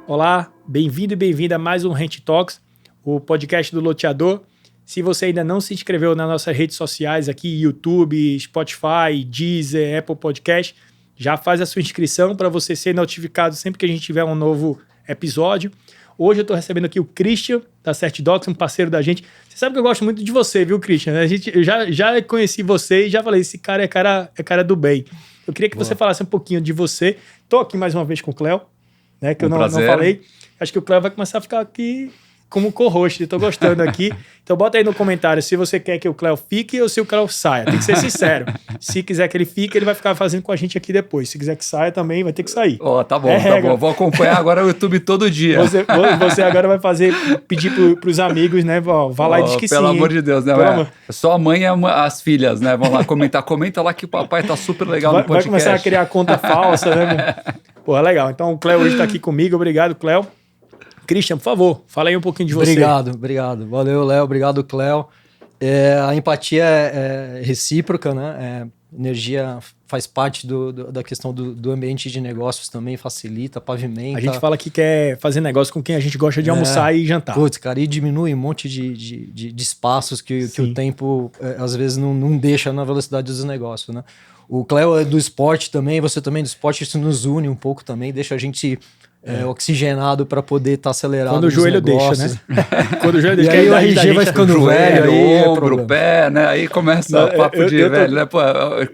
Olá, bem-vindo e bem-vinda a mais um Rent Talks, o podcast do loteador. Se você ainda não se inscreveu nas nossas redes sociais aqui, YouTube, Spotify, Deezer, Apple Podcast, já faz a sua inscrição para você ser notificado sempre que a gente tiver um novo episódio. Hoje eu estou recebendo aqui o Christian, da CertDocs, um parceiro da gente. Você sabe que eu gosto muito de você, viu, Christian? Eu já conheci você e já falei, esse cara é cara do bem. Eu queria que você falasse um pouquinho de você. Estou aqui mais uma vez com o Cléo, né, que eu não falei. Acho que o Cléo vai começar a ficar aqui como co-host. Estou gostando aqui. Então bota aí no comentário se você quer que o Cléo fique ou se o Cléo saia. Tem que ser sincero. Se quiser que ele fique, ele vai ficar fazendo com a gente aqui depois. Se quiser que saia também, vai ter que sair. Tá bom, tá bom. Vou acompanhar agora o YouTube todo dia. Você agora vai pedir pros amigos, né? Vá lá e diz que sim. Pelo amor de Deus, né? Só a mãe e as filhas, né? Vão lá comentar. Comenta lá que o papai tá super legal no podcast. Vai começar a criar conta falsa, né? Pô, legal. Então o Cléo hoje tá aqui comigo. Obrigado, Cléo. Christian, por favor, fala aí um pouquinho de você. Obrigado. Valeu, Léo. Obrigado, Cléo. A empatia é recíproca, né? Energia faz parte da questão do ambiente de negócios também, facilita, pavimenta. A gente fala que quer fazer negócio com quem a gente gosta de almoçar e jantar. Putz, cara, e diminui um monte de espaços que o tempo, às vezes, não deixa na velocidade dos negócios, né? O Cléo é do esporte também, você também é do esporte, isso nos une um pouco também, deixa a gente... oxigenado para poder estar acelerado. Quando o joelho deixa, né? Quando o joelho deixa. E aí o RG vai ficando velho, aí ombro, pé, né? Aí começa o papo de velho, né? Pô,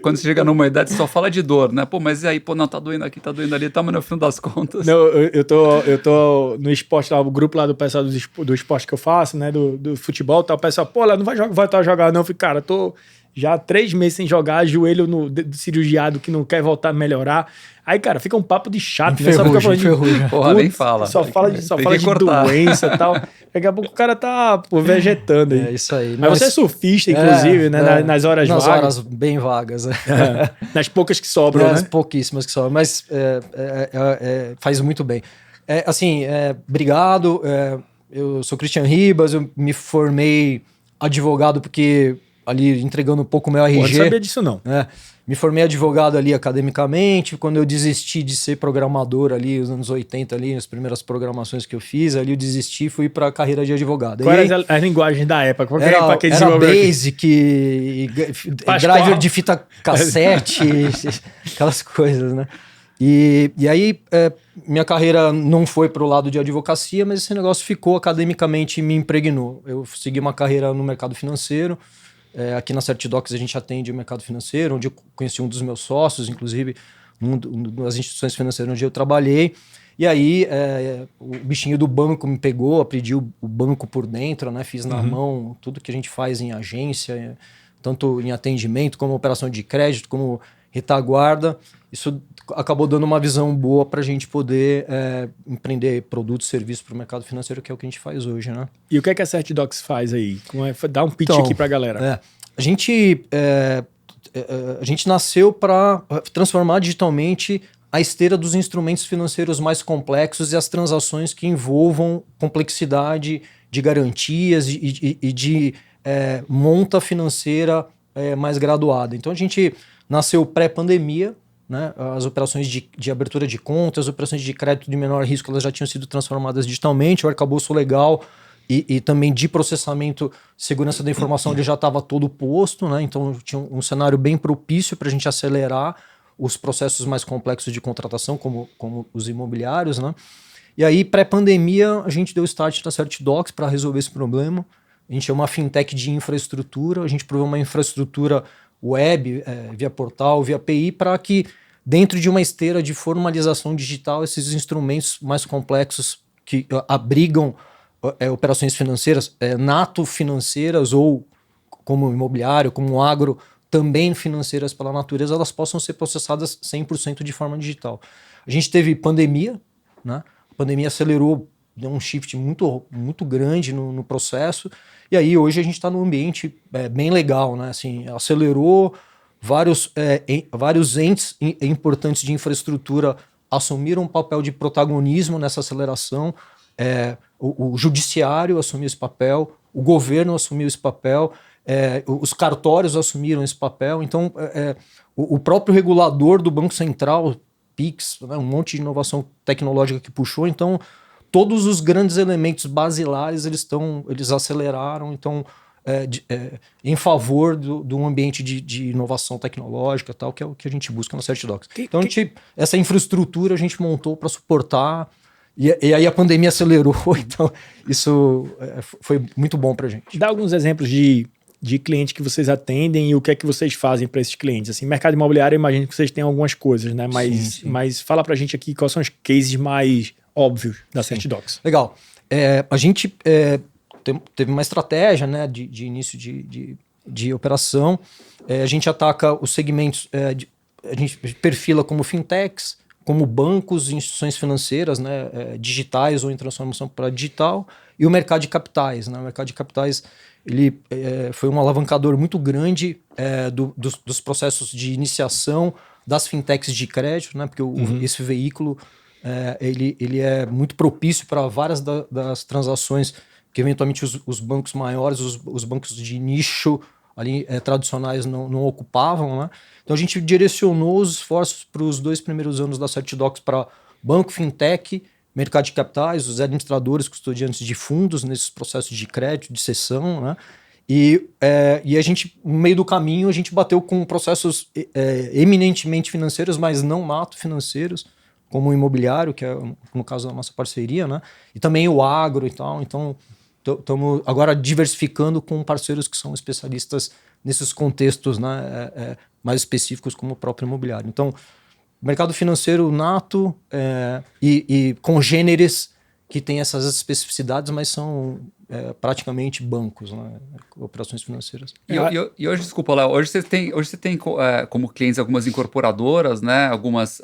quando você chega numa idade, você só fala de dor, né? Pô, mas e aí, pô, não, tá doendo aqui, tá doendo ali, mas no fim das contas. Não, eu tô no esporte lá, o grupo lá do pessoal do esporte que eu faço, né? Do futebol, tá, o pessoal, pô, lá não vai voltar a jogar, não. Eu fico, cara, tô já 3 meses sem jogar, joelho cirurgiado que não quer voltar a melhorar. Aí, cara, fica um papo de chato, né? Ferrugem. Porra, nem fala. Só fala de doença e tal. Daqui a pouco o cara tá vegetando aí. É isso aí. Mas você é surfista, inclusive, né? Nas horas vagas. Nas horas bem vagas. Nas poucas que sobram, Nas né? pouquíssimas que sobram. Mas faz muito bem. Obrigado. Eu sou Christian Ribas, eu me formei advogado porque... ali entregando um pouco o meu RG. Pô, não sabia disso não. Me formei advogado ali academicamente, quando eu desisti de ser programador ali, nos anos 80 ali, as primeiras programações que eu fiz, ali eu desisti e fui para a carreira de advogado. Qual era a linguagem da época? Era Basic, driver de fita cassete, aquelas coisas, né? E aí, minha carreira não foi para o lado de advocacia, mas esse negócio ficou academicamente e me impregnou. Eu segui uma carreira no mercado financeiro. Aqui na CertDocs a gente atende o mercado financeiro, onde eu conheci um dos meus sócios, inclusive, uma das instituições financeiras onde eu trabalhei. E aí o bichinho do banco me pegou, aprendi o banco por dentro, né? Fiz na mão tudo que a gente faz em agência, tanto em atendimento, como operação de crédito, como retaguarda. Isso acabou dando uma visão boa para a gente poder empreender produtos e serviços para o mercado financeiro, que é o que a gente faz hoje, né? E o que é que a CertDocs faz aí? Dá um pitch aqui para a galera. A gente nasceu para transformar digitalmente a esteira dos instrumentos financeiros mais complexos e as transações que envolvam complexidade de garantias e de monta financeira mais graduada. Então a gente nasceu pré-pandemia, né? As operações de abertura de contas, as operações de crédito de menor risco, elas já tinham sido transformadas digitalmente, o arcabouço legal e também de processamento, segurança da informação, ele já estava todo posto, né? Então tinha um cenário bem propício para a gente acelerar os processos mais complexos de contratação, como os imobiliários, né? E aí, pré-pandemia, a gente deu start na CertDocs para resolver esse problema. A gente é uma fintech de infraestrutura, a gente provou uma infraestrutura web, via portal, via API, para que dentro de uma esteira de formalização digital, esses instrumentos mais complexos que abrigam operações financeiras, nato financeiras ou como imobiliário, como agro, também financeiras pela natureza, elas possam ser processadas 100% de forma digital. A gente teve pandemia, né? A pandemia acelerou, deu um shift muito, muito grande no processo. E aí hoje a gente está num ambiente bem legal, né? Assim, acelerou, vários entes importantes de infraestrutura assumiram um papel de protagonismo nessa aceleração. O judiciário assumiu esse papel, o governo assumiu esse papel, os cartórios assumiram esse papel. Então, o próprio regulador do Banco Central, PIX, né, um monte de inovação tecnológica que puxou. Então, todos os grandes elementos basilares eles aceleraram, então em favor de um ambiente de inovação tecnológica, tal, que é o que a gente busca na CertDocs. Então essa infraestrutura a gente montou para suportar, e aí a pandemia acelerou, então isso foi muito bom para a gente. Dá alguns exemplos de clientes que vocês atendem e o que é que vocês fazem para esses clientes. Assim, mercado imobiliário, eu imagino que vocês têm algumas coisas, né? Mas fala para a gente aqui quais são os cases mais óbvios da CertDocs. Legal. A gente teve uma estratégia, né, de início de operação. A gente ataca os segmentos, a gente perfila como fintechs, como bancos e instituições financeiras, né, digitais ou em transformação para digital, e o mercado de capitais. Né? O mercado de capitais ele, foi um alavancador muito grande dos processos de iniciação das fintechs de crédito, né? Porque esse veículo ele é muito propício para várias das transações que eventualmente os bancos maiores, os bancos de nicho ali tradicionais não ocupavam, né? Então a gente direcionou os esforços para os 2 primeiros anos da CertDocs para banco, fintech, mercado de capitais, os administradores, custodiantes de fundos nesses processos de crédito, de cessão, né? E a gente, no meio do caminho, a gente bateu com processos eminentemente financeiros, mas não nato financeiros, como o imobiliário, que é no caso da nossa parceria, né? E também o agro e tal. Então, estamos agora diversificando com parceiros que são especialistas nesses contextos, né, mais específicos, como o próprio imobiliário. Então, mercado financeiro nato e congêneres que tem essas especificidades, mas são praticamente bancos, né? Operações financeiras. E hoje, desculpa, Léo, hoje você tem como clientes algumas incorporadoras, né? Algumas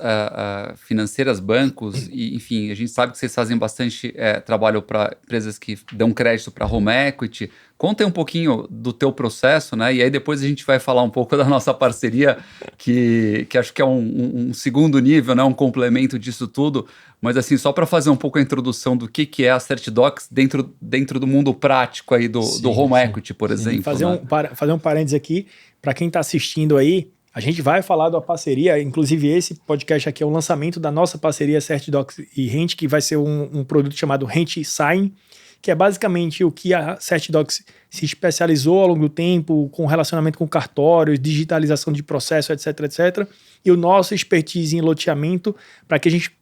financeiras, bancos, e enfim, a gente sabe que vocês fazem bastante trabalho para empresas que dão crédito para home equity. Conta aí um pouquinho do teu processo, né? E aí depois a gente vai falar um pouco da nossa parceria, que acho que é um segundo nível, né? Um complemento disso tudo. Mas assim, só para fazer um pouco a introdução do que é a CertDocs dentro do mundo prático aí do home equity, por exemplo. Fazer um parênteses aqui, para quem está assistindo aí, a gente vai falar da parceria, inclusive esse podcast aqui é o lançamento da nossa parceria CertDocs e Rent, que vai ser um produto chamado Rent Sign, que é basicamente o que a CertDocs se especializou ao longo do tempo, com relacionamento com cartórios, digitalização de processo, etc, etc. E o nosso expertise em loteamento, para que a gente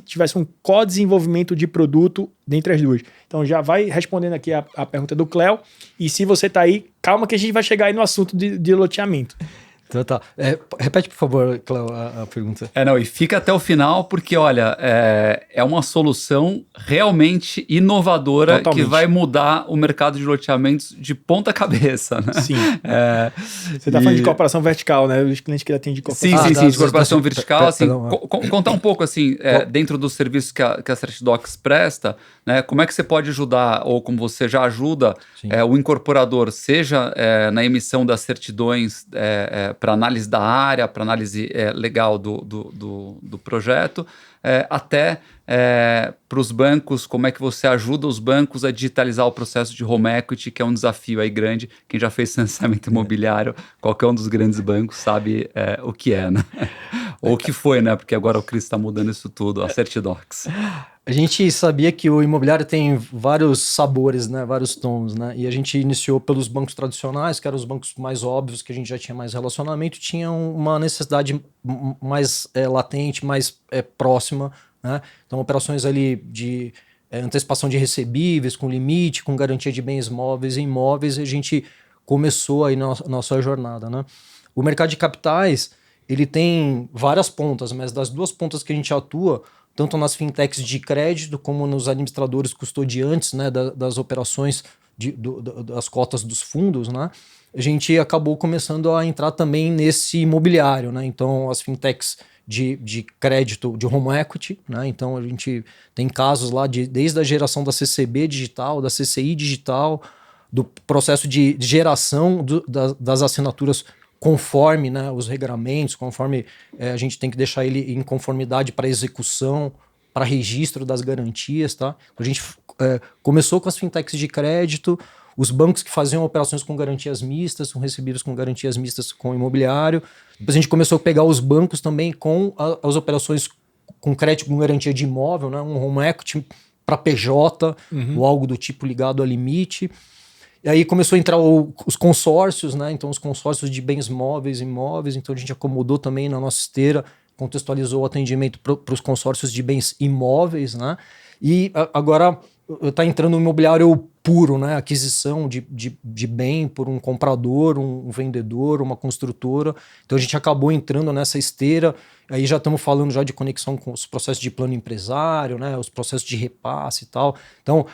tivesse um co-desenvolvimento de produto dentre as duas. Então já vai respondendo aqui a pergunta do Cléo. E se você está aí, calma que a gente vai chegar aí no assunto de loteamento. Então tá. Repete, por favor, Cléo, a pergunta. E fica até o final, porque, olha, é uma solução realmente inovadora. Totalmente. Que vai mudar o mercado de loteamentos de ponta cabeça, né? Sim. Você está falando de corporação vertical, né? Os clientes que atendem de corporação. Sim, de corporação vertical. Assim, contar um pouco, assim, dentro dos serviços que a CertDocs presta, né? Como é que você pode ajudar, ou como você já ajuda, o incorporador, seja na emissão das certidões para análise da área, para análise legal do projeto, até para os bancos, como é que você ajuda os bancos a digitalizar o processo de home equity, que é um desafio aí grande. Quem já fez financiamento imobiliário, qualquer um dos grandes bancos sabe o que é, né? Ou o que foi, né? Porque agora o Cris está mudando isso tudo, a CertDocs. A gente sabia que o imobiliário tem vários sabores, né, vários tons, né, e a gente iniciou pelos bancos tradicionais, que eram os bancos mais óbvios, que a gente já tinha mais relacionamento, tinha uma necessidade mais latente, mais próxima, né, então operações ali de antecipação de recebíveis, com limite, com garantia de bens móveis e imóveis, a gente começou aí nossa jornada, né. O mercado de capitais, ele tem várias pontas, mas das duas pontas que a gente atua, tanto nas fintechs de crédito como nos administradores custodiantes, né, das operações das cotas dos fundos, né, a gente acabou começando a entrar também nesse imobiliário, né, então as fintechs de crédito, de home equity, né, então a gente tem casos lá desde a geração da CCB digital, da CCI digital, do processo de geração das assinaturas conforme, né, os regramentos, conforme a gente tem que deixar ele em conformidade para execução, para registro das garantias, tá? A gente começou com as fintechs de crédito, os bancos que faziam operações com garantias mistas, com recebíveis com garantias mistas com o imobiliário. Depois a gente começou a pegar os bancos também com as operações com crédito com garantia de imóvel, né, um home equity para PJ, ou algo do tipo ligado a limite. E aí começou a entrar os consórcios, né? Então os consórcios de bens móveis e imóveis, então a gente acomodou também na nossa esteira, contextualizou o atendimento para os consórcios de bens imóveis, né? E agora está entrando no imobiliário puro, né? Aquisição de bem por um comprador, um vendedor, uma construtora. Então a gente acabou entrando nessa esteira. Aí já estamos falando já de conexão com os processos de plano empresário, né? Os processos de repasse e tal. Então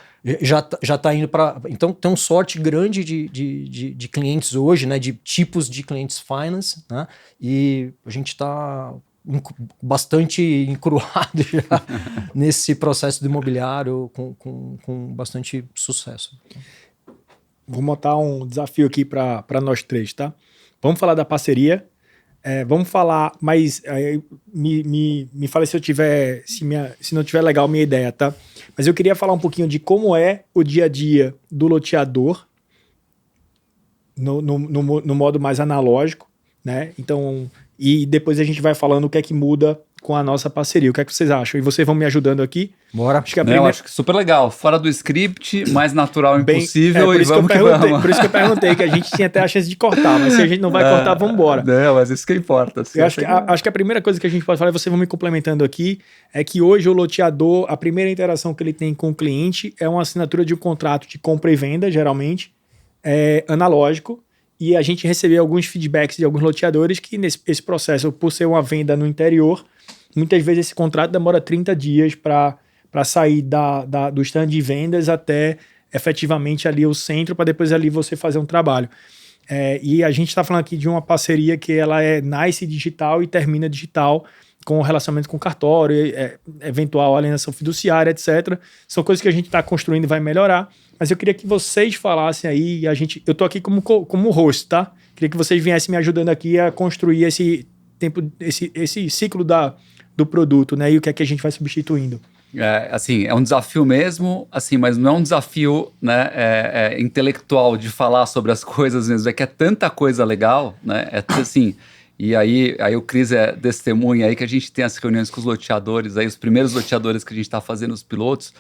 já está indo para... Então tem uma sorte grande de clientes hoje, né? De tipos de clientes finance, né? E a gente está bastante encruado já nesse processo do imobiliário com bastante sucesso. Vou montar um desafio aqui para nós três, tá? Vamos falar da parceria. Vamos falar, mas me fala se eu tiver, se não tiver legal a minha ideia, tá? Mas eu queria falar um pouquinho de como é o dia a dia do loteador no modo mais analógico, né? Então, e depois a gente vai falando o que é que muda com a nossa parceria. O que é que vocês acham? E vocês vão me ajudando aqui. Bora. Acho que eu acho que super legal. Fora do script, mais natural impossível e vamos que vamos. Por isso que eu perguntei, que a gente tinha até a chance de cortar, mas se a gente não vai cortar, vamos embora. Não, mas isso que importa. Eu acho que a primeira coisa que a gente pode falar, e vocês vão me complementando aqui, é que hoje o loteador, a primeira interação que ele tem com o cliente é uma assinatura de um contrato de compra e venda, geralmente, analógico, e a gente recebeu alguns feedbacks de alguns loteadores que esse processo, por ser uma venda no interior, muitas vezes esse contrato demora 30 dias para sair do stand de vendas até efetivamente ali o centro, para depois ali você fazer um trabalho. E a gente está falando aqui de uma parceria que ela nasce digital e termina digital, com relacionamento com cartório, eventual alienação fiduciária, etc. São coisas que a gente está construindo e vai melhorar. Mas eu queria que vocês falassem aí, eu estou aqui como host, tá? Queria que vocês viessem me ajudando aqui a construir esse ciclo do produto, né? E o que é que a gente vai substituindo. É um desafio mesmo, assim, mas não é um desafio, né, intelectual de falar sobre as coisas mesmo, que é tanta coisa legal, né? Assim... E aí o Cris é testemunha aí que a gente tem as reuniões com os loteadores, aí os primeiros loteadores que a gente está fazendo, os pilotos,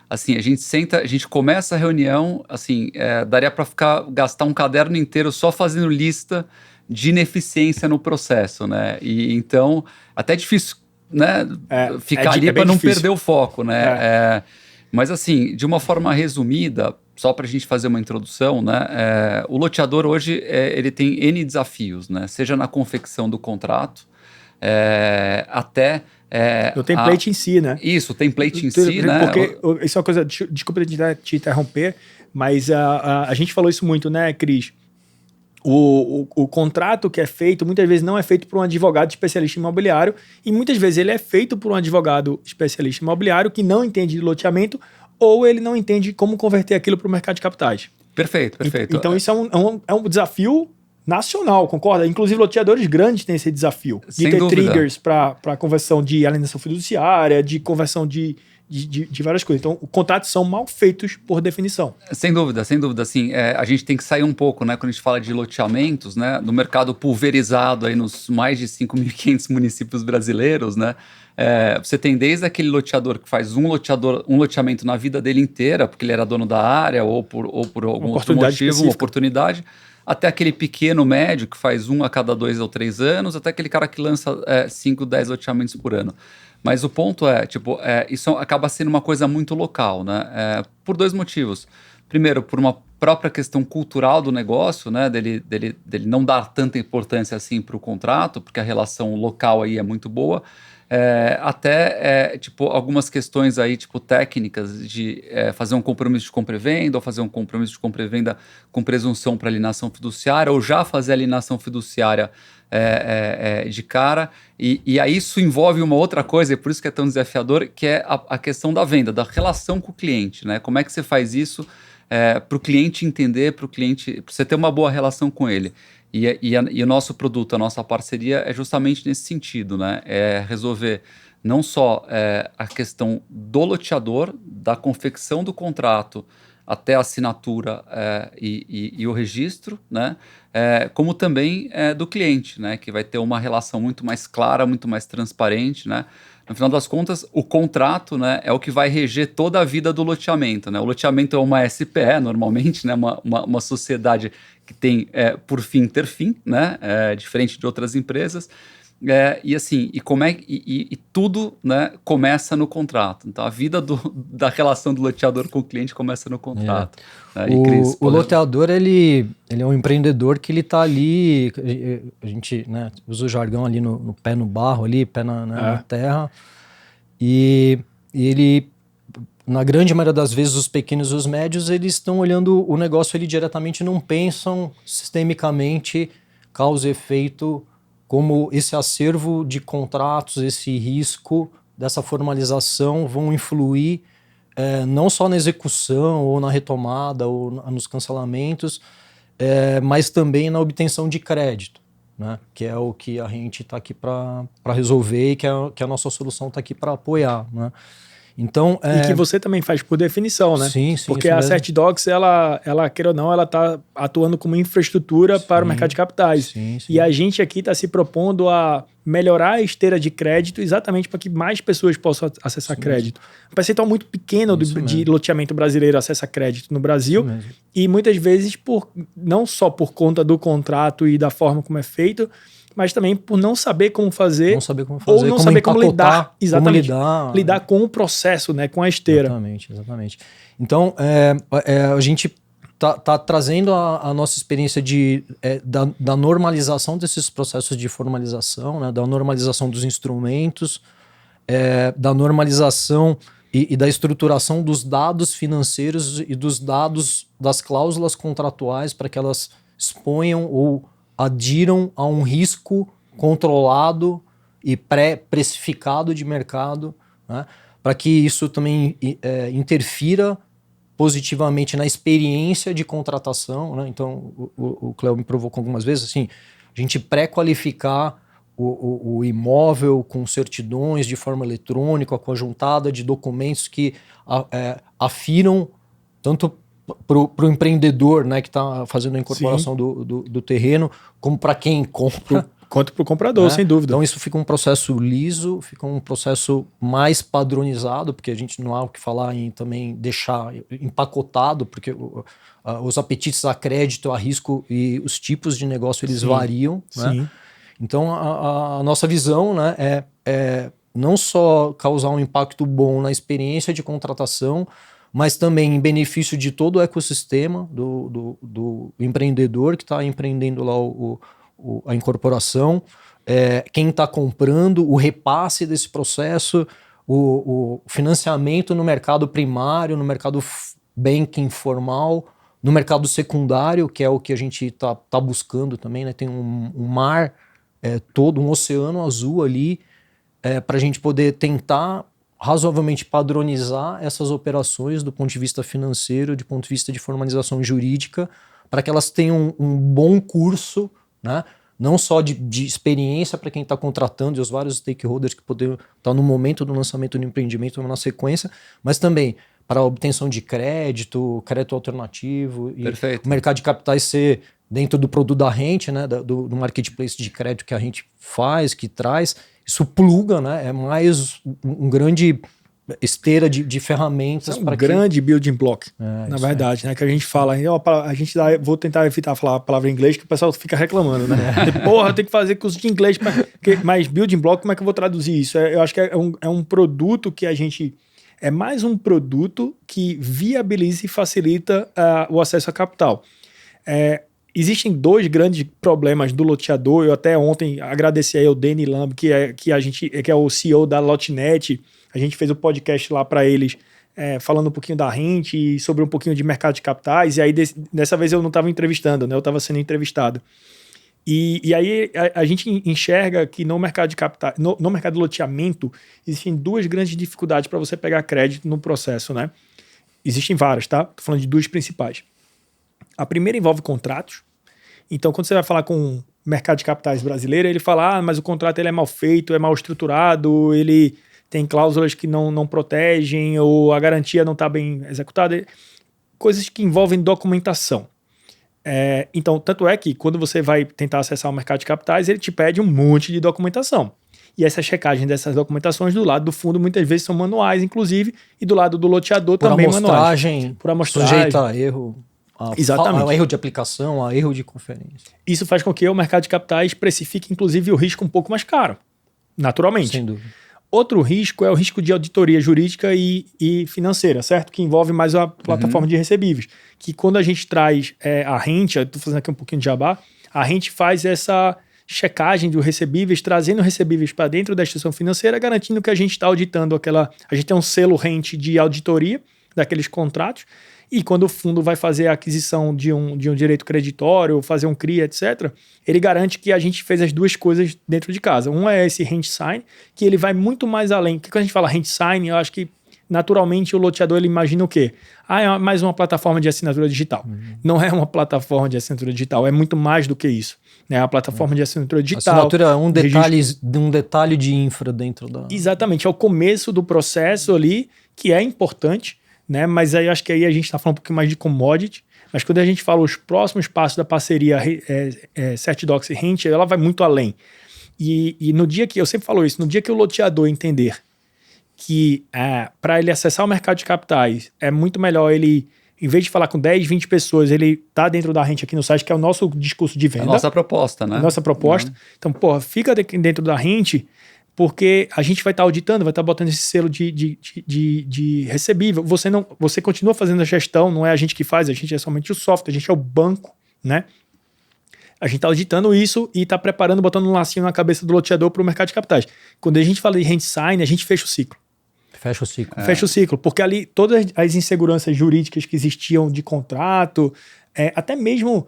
assim, a gente senta, a gente começa a reunião, assim, daria para gastar um caderno inteiro só fazendo lista de ineficiência no processo, né? E então, até é difícil, né, ficar ali para não perder o foco, né? Mas assim, de uma forma resumida, só para a gente fazer uma introdução, né? O loteador hoje ele tem N desafios, né? Seja na confecção do contrato, até... o template em si, né? Isso, o template em si, né? Porque isso é uma coisa... Desculpa te interromper, mas a gente falou isso muito, né, Cris? O contrato que é feito, muitas vezes não é feito por um advogado especialista imobiliário, e muitas vezes ele é feito por um advogado especialista imobiliário que não entende de loteamento, ou ele não entende como converter aquilo para o mercado de capitais. Perfeito. Então isso é um desafio nacional, concorda? Inclusive loteadores grandes têm esse desafio de Sem ter dúvida. triggers para conversão de alienação fiduciária, de conversão de várias coisas. Então, contratos são mal feitos por definição. Sem dúvida. Assim, a gente tem que sair um pouco, né, quando a gente fala de loteamentos, né, do mercado pulverizado aí nos mais de 5.500 municípios brasileiros, né, você tem desde aquele loteador que faz um loteamento na vida dele inteira, porque ele era dono da área ou por algum outro motivo, uma oportunidade, até aquele pequeno médio que faz um a cada 2 ou 3 anos, até aquele cara que lança 5, 10 loteamentos por ano. Mas o ponto isso acaba sendo uma coisa muito local, né? Por 2 motivos. Primeiro, por uma própria questão cultural do negócio, né? Dele não dar tanta importância assim para o contrato, porque a relação local aí é muito boa. Algumas questões aí, técnicas de fazer um compromisso de compra e venda, ou fazer um compromisso de compra e venda com presunção para alienação fiduciária, ou já fazer alienação fiduciária de cara, e aí isso envolve uma outra coisa, e por isso que é tão desafiador, que é a questão da venda, da relação com o cliente, né? Como é que você faz isso para o cliente entender, para você ter uma boa relação com ele. E o nosso produto, a nossa parceria é justamente nesse sentido, né? É resolver não só a questão do loteador, da confecção do contrato, até a assinatura e o registro, né? Como também do cliente, né? Que vai ter uma relação muito mais clara, muito mais transparente, né? No final das contas, o contrato, né, é o que vai reger toda a vida do loteamento, né? O loteamento é uma SPE, normalmente, né, uma sociedade que tem, por fim, ter fim, né? Diferente de outras empresas. E assim, e tudo, né, começa no contrato. Então, a vida da relação do loteador com o cliente começa no contrato. Cris, o loteador, ele é um empreendedor que ele está ali, a gente, né, usa o jargão ali no pé no barro, ali, pé na terra, e ele, na grande maioria das vezes, os pequenos e os médios, eles estão olhando o negócio ali diretamente, não pensam sistemicamente, causa e efeito, como esse acervo de contratos, esse risco dessa formalização vão influir não só na execução ou na retomada ou nos cancelamentos, mas também na obtenção de crédito, né? Que é o que a gente está aqui para resolver e que a nossa solução está aqui para apoiar, né? Então, e que você também faz por definição, né? Sim, porque a CertDocs, ela queira ou não, ela está atuando como infraestrutura para o mercado de capitais. Sim. E a gente aqui está se propondo a melhorar a esteira de crédito exatamente para que mais pessoas possam acessar crédito. Um percentual muito pequeno de loteamento brasileiro acessa crédito no Brasil. E muitas vezes, não só por conta do contrato e da forma como é feito, mas também por não saber como fazer, ou não saber como lidar, exatamente, lidar com o processo, né, com a esteira. Exatamente. Então, a gente tá trazendo a nossa experiência da normalização desses processos de formalização, né, da normalização dos instrumentos, da normalização e da estruturação dos dados financeiros e dos dados das cláusulas contratuais para que elas exponham ou adiram a um risco controlado e pré-precificado de mercado, né, para que isso também interfira positivamente na experiência de contratação, né? Então, o Cléo me provocou algumas vezes, assim, a gente pré-qualificar o imóvel com certidões de forma eletrônica, a conjuntada de documentos que afiram tanto para o empreendedor, né, que está fazendo a incorporação do terreno, como para quem compra. Quanto para o comprador, né? Sem dúvida. Então isso fica um processo liso, fica um processo mais padronizado, porque a gente não há o que falar em também deixar empacotado, porque os apetites a crédito, a risco e os tipos de negócio, eles variam. Né? Então a nossa visão, né, é não só causar um impacto bom na experiência de contratação, mas também em benefício de todo o ecossistema do empreendedor que está empreendendo lá a incorporação, quem está comprando, o repasse desse processo, o financiamento no mercado primário, no mercado banking formal, no mercado secundário, que é o que a gente está buscando também, né? Tem um mar todo, um oceano azul ali, para a gente poder tentar razoavelmente padronizar essas operações do ponto de vista financeiro, do ponto de vista de formalização jurídica, para que elas tenham um bom curso, né? Não só de experiência para quem está contratando e os vários stakeholders que podem estar no momento do lançamento do empreendimento na sequência, mas também para a obtenção de crédito alternativo e o mercado de capitais ser dentro do produto da rente, né? do marketplace de crédito que a gente faz, que traz. Isso pluga, né? É mais um grande esteira de ferramentas. É um grande building block, na verdade, né? Que a gente fala, vou tentar evitar falar a palavra em inglês, que o pessoal fica reclamando, né? Porra, eu tenho que fazer curso de inglês, mas building block, como é que eu vou traduzir isso? Eu acho que é um produto que a gente... É mais um produto que viabiliza e facilita o acesso a capital. Existem dois grandes problemas do loteador. Eu até ontem agradeci aí ao Danny Lamb, que é o CEO da Lotnet. A gente fez o podcast lá para eles, falando um pouquinho da rente e sobre um pouquinho de mercado de capitais. E aí, dessa vez eu não estava entrevistando, né? Eu estava sendo entrevistado. E aí a gente enxerga que no mercado de capital, no mercado de loteamento, existem duas grandes dificuldades para você pegar crédito no processo, né? Existem várias, tá? Tô falando de duas principais. A primeira envolve contratos. Então, quando você vai falar com o mercado de capitais brasileiro, ele fala, mas o contrato ele é mal feito, é mal estruturado, ele tem cláusulas que não protegem, ou a garantia não está bem executada. Coisas que envolvem documentação. Então, tanto é que quando você vai tentar acessar o mercado de capitais, ele te pede um monte de documentação. E essa checagem dessas documentações do lado do fundo muitas vezes são manuais, inclusive, e do lado do loteador também manuais. Por amostragem, sujeita a erro. Exatamente. A erro de aplicação, a erro de conferência. Isso faz com que o mercado de capitais precifique, inclusive, o risco um pouco mais caro, naturalmente. Sem dúvida. Outro risco é o risco de auditoria jurídica e financeira, certo? Que envolve mais a plataforma de recebíveis. Que quando a gente traz a rente, eu estou fazendo aqui um pouquinho de jabá, a rente faz essa checagem dos recebíveis, trazendo recebíveis para dentro da instituição financeira, garantindo que a gente está auditando aquela... A gente tem um selo rente de auditoria daqueles contratos, e quando o fundo vai fazer a aquisição de um direito creditório, fazer um CRI, etc., ele garante que a gente fez as duas coisas dentro de casa. Um é esse rent sign, que ele vai muito mais além. Porque quando a gente fala rent sign, eu acho que naturalmente o loteador ele imagina o quê? É mais uma plataforma de assinatura digital. Não é uma plataforma de assinatura digital, é muito mais do que isso. É a plataforma de assinatura digital. Assinatura é um detalhe de infra dentro da... Exatamente, é o começo do processo ali, que é importante, né? Mas aí acho que aí a gente está falando um pouquinho mais de commodity, mas quando a gente fala os próximos passos da parceria CertDocs e Rent, ela vai muito além. E no dia que, eu sempre falo isso, no dia que o loteador entender que para ele acessar o mercado de capitais, é muito melhor ele, em vez de falar com 10, 20 pessoas, ele tá dentro da Rent aqui no site, que é o nosso discurso de venda. A nossa proposta, né? A nossa proposta. Então, fica dentro da Rent, porque a gente vai estar auditando, vai estar botando esse selo de recebível. Você continua fazendo a gestão, não é a gente que faz, a gente é somente o software, a gente é o banco, né? A gente está auditando isso e está preparando, botando um lacinho na cabeça do loteador para o mercado de capitais. Quando a gente fala de rent sign, a gente fecha o ciclo. Fecha o ciclo. Fecha o ciclo, porque ali todas as inseguranças jurídicas que existiam de contrato, até mesmo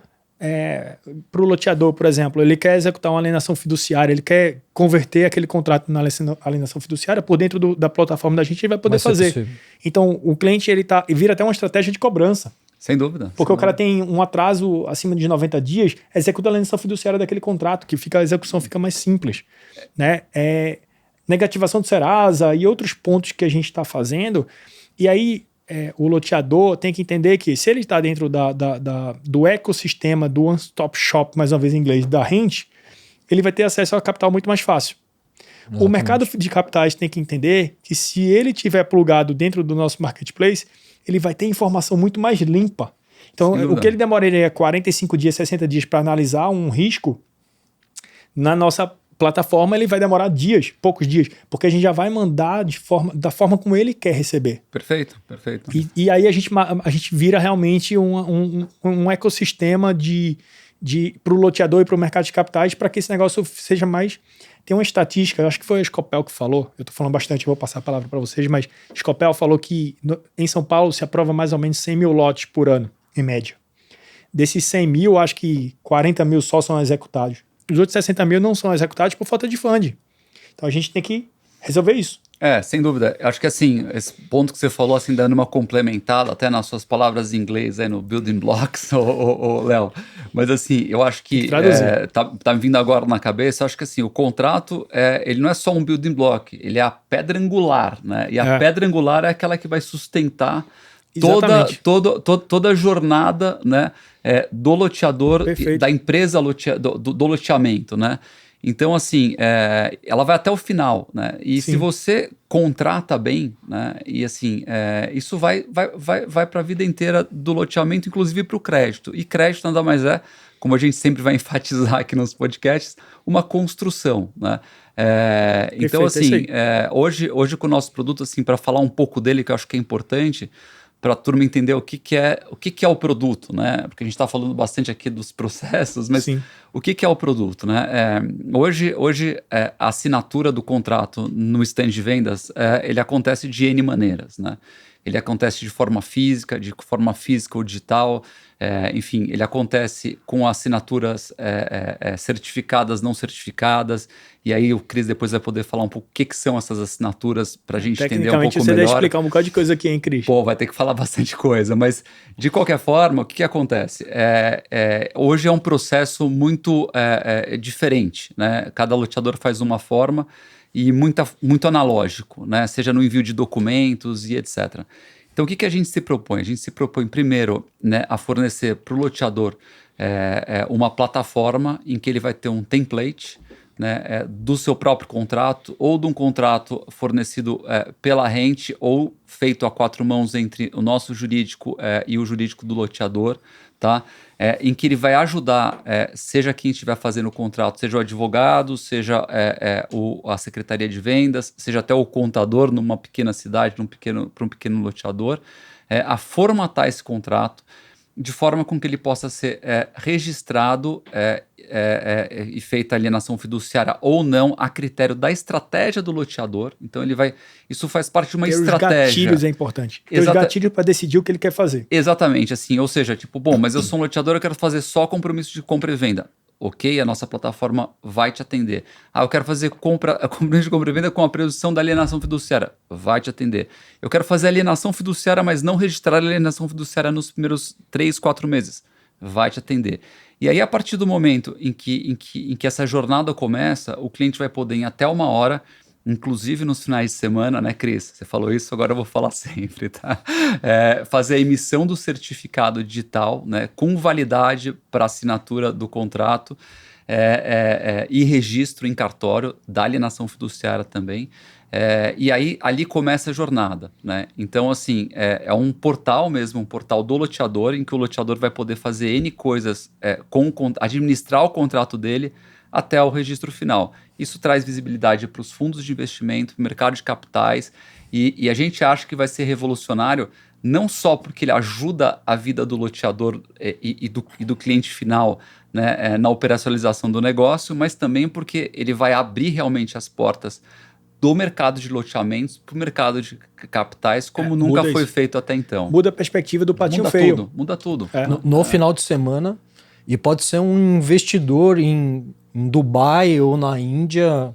para o loteador, por exemplo, ele quer executar uma alienação fiduciária, ele quer converter aquele contrato na alienação fiduciária por dentro da plataforma da gente, ele vai poder fazer. Possível. Então, o cliente vira até uma estratégia de cobrança. Sem dúvida. Porque o cara tem um atraso acima de 90 dias, executa a alienação fiduciária daquele contrato, que a execução fica mais simples, né? Negativação do Serasa e outros pontos que a gente está fazendo. E aí, o loteador tem que entender que se ele está dentro do ecossistema do one-stop shop, mais uma vez em inglês, da Rent, ele vai ter acesso ao capital muito mais fácil. Exatamente. O mercado de capitais tem que entender que se ele tiver plugado dentro do nosso marketplace, ele vai ter informação muito mais limpa. Então, o que ele demoraria 45 dias, 60 dias para analisar um risco, na nossa plataforma ele vai demorar dias, poucos dias, porque a gente já vai mandar da forma como ele quer receber. Perfeito, perfeito. E aí a gente vira realmente um ecossistema para o loteador e para o mercado de capitais, para que esse negócio seja mais... Tem uma estatística, eu acho que foi a Scopel que falou, eu estou falando bastante, eu vou passar a palavra para vocês, mas Scopel falou que em São Paulo se aprova mais ou menos 100 mil lotes por ano, em média. Desses 100 mil, acho que 40 mil só são executados. Os outros 60 mil não são executados por falta de funding. Então a gente tem que resolver isso. Sem dúvida. Acho que assim, esse ponto que você falou, assim, dando uma complementada, até nas suas palavras em inglês, aí no Building Blocks, Léo. Mas assim, eu acho que tá me vindo agora na cabeça, acho que assim, o contrato, ele não é só um building block, ele é a pedra angular, né? E a pedra angular é aquela que vai sustentar toda a jornada, né, do loteador, da empresa do loteamento, né? Então, assim, ela vai até o final, né? E Sim. Se você contrata bem, né? E assim, isso vai para a vida inteira do loteamento, inclusive para o crédito. E crédito nada mais como a gente sempre vai enfatizar aqui nos podcasts, uma construção, né? Então, assim, hoje com o nosso produto, assim, para falar um pouco dele, que eu acho que é importante, para a turma entender o que é o produto, né? Porque a gente está falando bastante aqui dos processos, mas Sim. O que é o produto, né? Hoje a assinatura do contrato no stand de vendas, ele acontece de N maneiras, né? Ele acontece de forma física ou digital, enfim, ele acontece com assinaturas certificadas, não certificadas, e aí o Cris depois vai poder falar um pouco o que são essas assinaturas para a gente entender um pouco melhor. Você deve explicar um bocado de coisa aqui, hein, Cris? Pô, vai ter que falar bastante coisa, mas de qualquer forma, o que acontece? Hoje é um processo muito diferente, né? Cada loteador faz uma forma, e muito analógico, né? Seja no envio de documentos e etc. Então, o que a gente se propõe? A gente se propõe, primeiro, né, a fornecer para o loteador uma plataforma em que ele vai ter um template, né, do seu próprio contrato ou de um contrato fornecido pela rente ou feito a 4 mãos entre o nosso jurídico e o jurídico do loteador, tá? Em que ele vai ajudar, seja quem estiver fazendo o contrato, seja o advogado, seja a secretaria de vendas, seja até o contador numa pequena cidade, para um pequeno loteador, a formatar esse contrato de forma com que ele possa ser registrado e feita alienação fiduciária ou não a critério da estratégia do loteador. Então isso faz parte de uma estratégia. Os gatilhos é importante. Os gatilhos para decidir o que ele quer fazer. Exatamente, assim, ou seja, mas eu sou um loteador, eu quero fazer só compromisso de compra e venda. Ok, a nossa plataforma vai te atender. Eu quero fazer compromisso de compra e venda com a presunção da alienação fiduciária. Vai te atender. Eu quero fazer alienação fiduciária, mas não registrar a alienação fiduciária nos primeiros 3, 4 meses. Vai te atender. E aí, a partir do momento em que essa jornada começa, o cliente vai poder, em até 1 hora, inclusive nos finais de semana, né, Cris? Você falou isso, agora eu vou falar sempre, tá? Fazer a emissão do certificado digital, né, com validade para assinatura do contrato e registro em cartório da alienação fiduciária também. E aí, ali começa a jornada, né? Então, assim, é um portal mesmo, um portal do loteador, em que o loteador vai poder fazer N coisas, administrar o contrato dele, até o registro final. Isso traz visibilidade para os fundos de investimento, para o mercado de capitais, e a gente acha que vai ser revolucionário, não só porque ele ajuda a vida do loteador e do cliente final, né, na operacionalização do negócio, mas também porque ele vai abrir realmente as portas do mercado de loteamentos para o mercado de capitais, como nunca foi feito até então. Muda a perspectiva do patinho feio. Muda tudo. No final de semana, e pode ser um investidor em Dubai ou na Índia,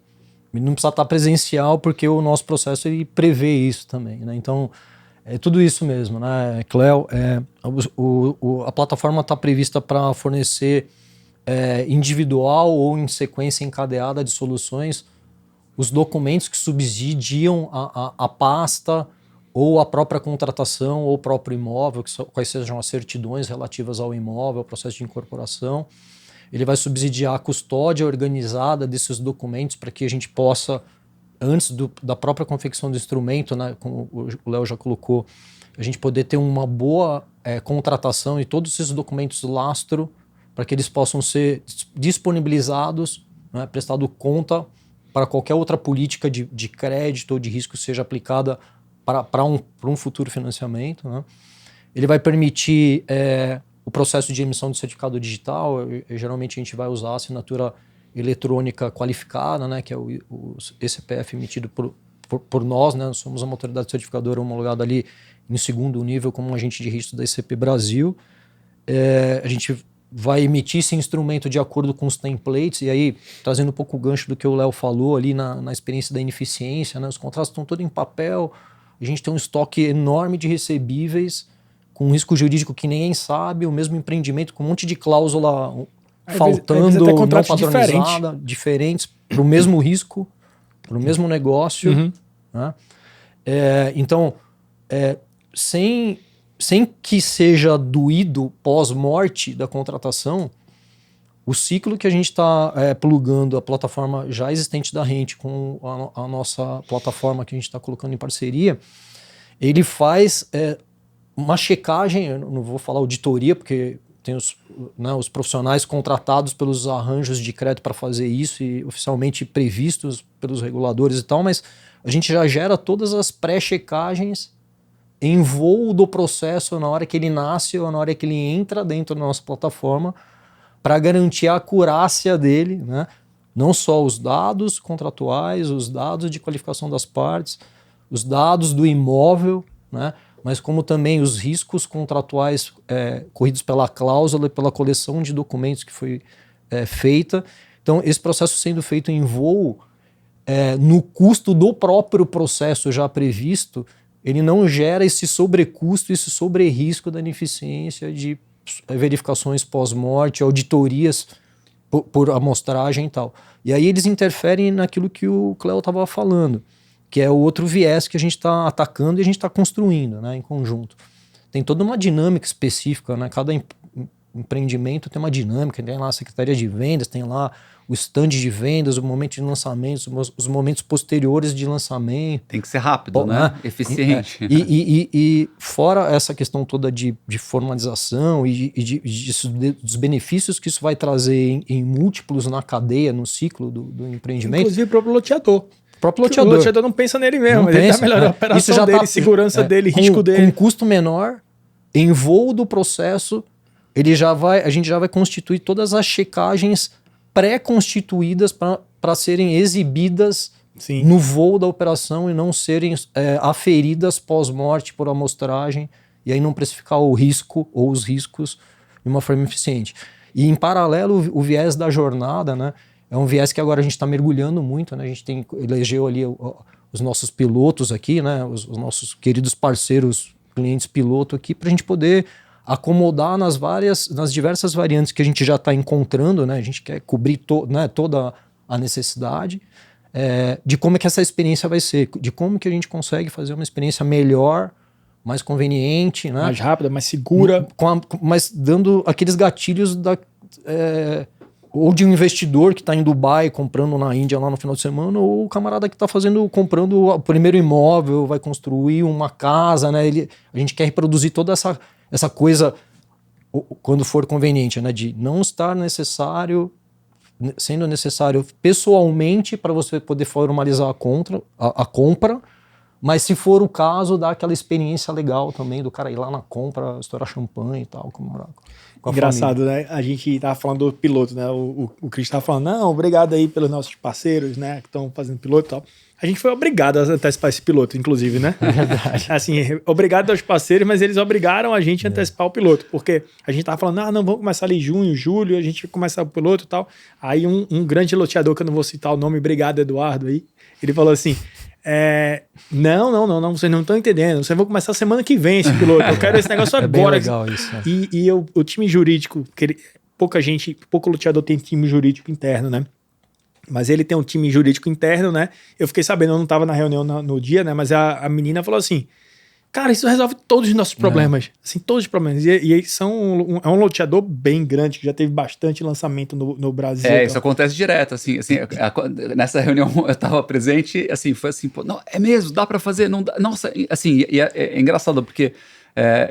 não precisa estar presencial, porque o nosso processo ele prevê isso também, né? Então, é tudo isso mesmo, né, Cléo? A plataforma está prevista para fornecer individual ou em sequência encadeada de soluções os documentos que subsidiam a pasta ou a própria contratação ou o próprio imóvel, quais sejam as certidões relativas ao imóvel, ao processo de incorporação. Ele vai subsidiar a custódia organizada desses documentos para que a gente possa, antes da própria confecção do instrumento, né, como o Léo já colocou, a gente poder ter uma boa contratação e todos esses documentos lastro para que eles possam ser disponibilizados, né, prestado conta para qualquer outra política de crédito ou de risco seja aplicada para um futuro financiamento, né? Ele vai permitir o processo de emissão de certificado digital. Geralmente a gente vai usar a assinatura eletrônica qualificada, né, que é o ECPF emitido por nós, né? Nós somos uma autoridade certificadora homologada ali em 2º nível como agente de registro da ICP Brasil. A gente vai emitir esse instrumento de acordo com os templates, e aí, trazendo um pouco o gancho do que o Léo falou ali na experiência da ineficiência, né? Os contratos estão todos em papel, a gente tem um estoque enorme de recebíveis, com um risco jurídico que ninguém sabe, o mesmo empreendimento com um monte de cláusula faltando, não padronizada, diferentes para o mesmo risco, para o mesmo negócio. Uhum. Né? Então, sem que seja doído pós-morte da contratação, o ciclo que a gente está plugando a plataforma já existente da Rente com a nossa plataforma que a gente está colocando em parceria, ele faz uma checagem, eu não vou falar auditoria, porque tem os profissionais contratados pelos arranjos de crédito para fazer isso e oficialmente previstos pelos reguladores e tal, mas a gente já gera todas as pré-checagens em voo do processo na hora que ele nasce ou na hora que ele entra dentro da nossa plataforma para garantir a acurácia dele, né? Não só os dados contratuais, os dados de qualificação das partes, os dados do imóvel, né? Mas como também os riscos contratuais corridos pela cláusula e pela coleção de documentos que foi feita. Então, esse processo sendo feito em voo, no custo do próprio processo já previsto, ele não gera esse sobrecusto, esse sobre-risco da ineficiência de verificações pós-morte, auditorias por amostragem e tal. E aí eles interferem naquilo que o Cléo estava falando, que é o outro viés que a gente está atacando e a gente está construindo, né, em conjunto. Tem toda uma dinâmica específica, né? Cada empreendimento tem uma dinâmica, tem lá a Secretaria de Vendas, tem lá o stand de vendas, o momento de lançamento, os momentos posteriores de lançamento. Tem que ser rápido, né? Eficiente. E fora essa questão toda de formalização dos benefícios que isso vai trazer em múltiplos na cadeia, no ciclo do empreendimento. Inclusive o próprio loteador. O loteador não pensa nele mesmo, ele tá melhorando a operação dele, segurança dele, risco dele. Com custo menor, em voo do processo, a gente já vai constituir todas as checagens pré-constituídas para serem exibidas no voo da operação e não serem aferidas pós-morte por amostragem e aí não precificar o risco ou os riscos de uma forma eficiente. E em paralelo, o viés da jornada, né, é um viés que agora a gente está mergulhando muito, né, a gente elegeu ali os nossos pilotos aqui, né, os nossos queridos parceiros, clientes piloto aqui, para a gente poder acomodar nas diversas variantes que a gente já está encontrando, né? A gente quer cobrir toda a necessidade de como é que essa experiência vai ser, de como que a gente consegue fazer uma experiência melhor, mais conveniente, né? Mais rápida, mais segura. Mas dando aqueles gatilhos ou de um investidor que está em Dubai comprando na Índia lá no final de semana, ou o camarada que está comprando o primeiro imóvel, vai construir uma casa, né? A gente quer reproduzir toda essa coisa quando for conveniente, né? De não estar sendo necessário pessoalmente para você poder formalizar a compra, mas se for o caso, dá aquela experiência legal também do cara ir lá na compra, estourar champanhe e tal. Com engraçado, né? A gente tava falando do piloto, né? O Cris tava falando, não, obrigado aí pelos nossos parceiros, né? Que estão fazendo piloto e tal. A gente foi obrigado a antecipar esse piloto, inclusive, né? É verdade. Assim, obrigado aos parceiros, mas eles obrigaram a gente a antecipar o piloto, porque a gente tava falando, não, vamos começar ali em junho, julho, a gente vai começar o piloto e tal. Aí um grande loteador, que eu não vou citar o nome, obrigado, Eduardo, aí, ele falou assim, não, vocês não estão entendendo, vocês vão começar semana que vem esse piloto, eu quero esse negócio agora. Bem legal isso. Né? E o time jurídico, pouco loteador tem time jurídico interno, né? Mas ele tem um time jurídico interno, né? Eu fiquei sabendo, eu não estava na reunião no dia, né? Mas a menina falou assim, cara, isso resolve todos os nossos problemas. Assim, todos os problemas. E eles é um loteador bem grande, que já teve bastante lançamento no Brasil. Isso acontece direto, assim nessa reunião eu estava presente, assim, foi assim, pô, não, é mesmo, dá para fazer, não dá, nossa, assim, é engraçado, porque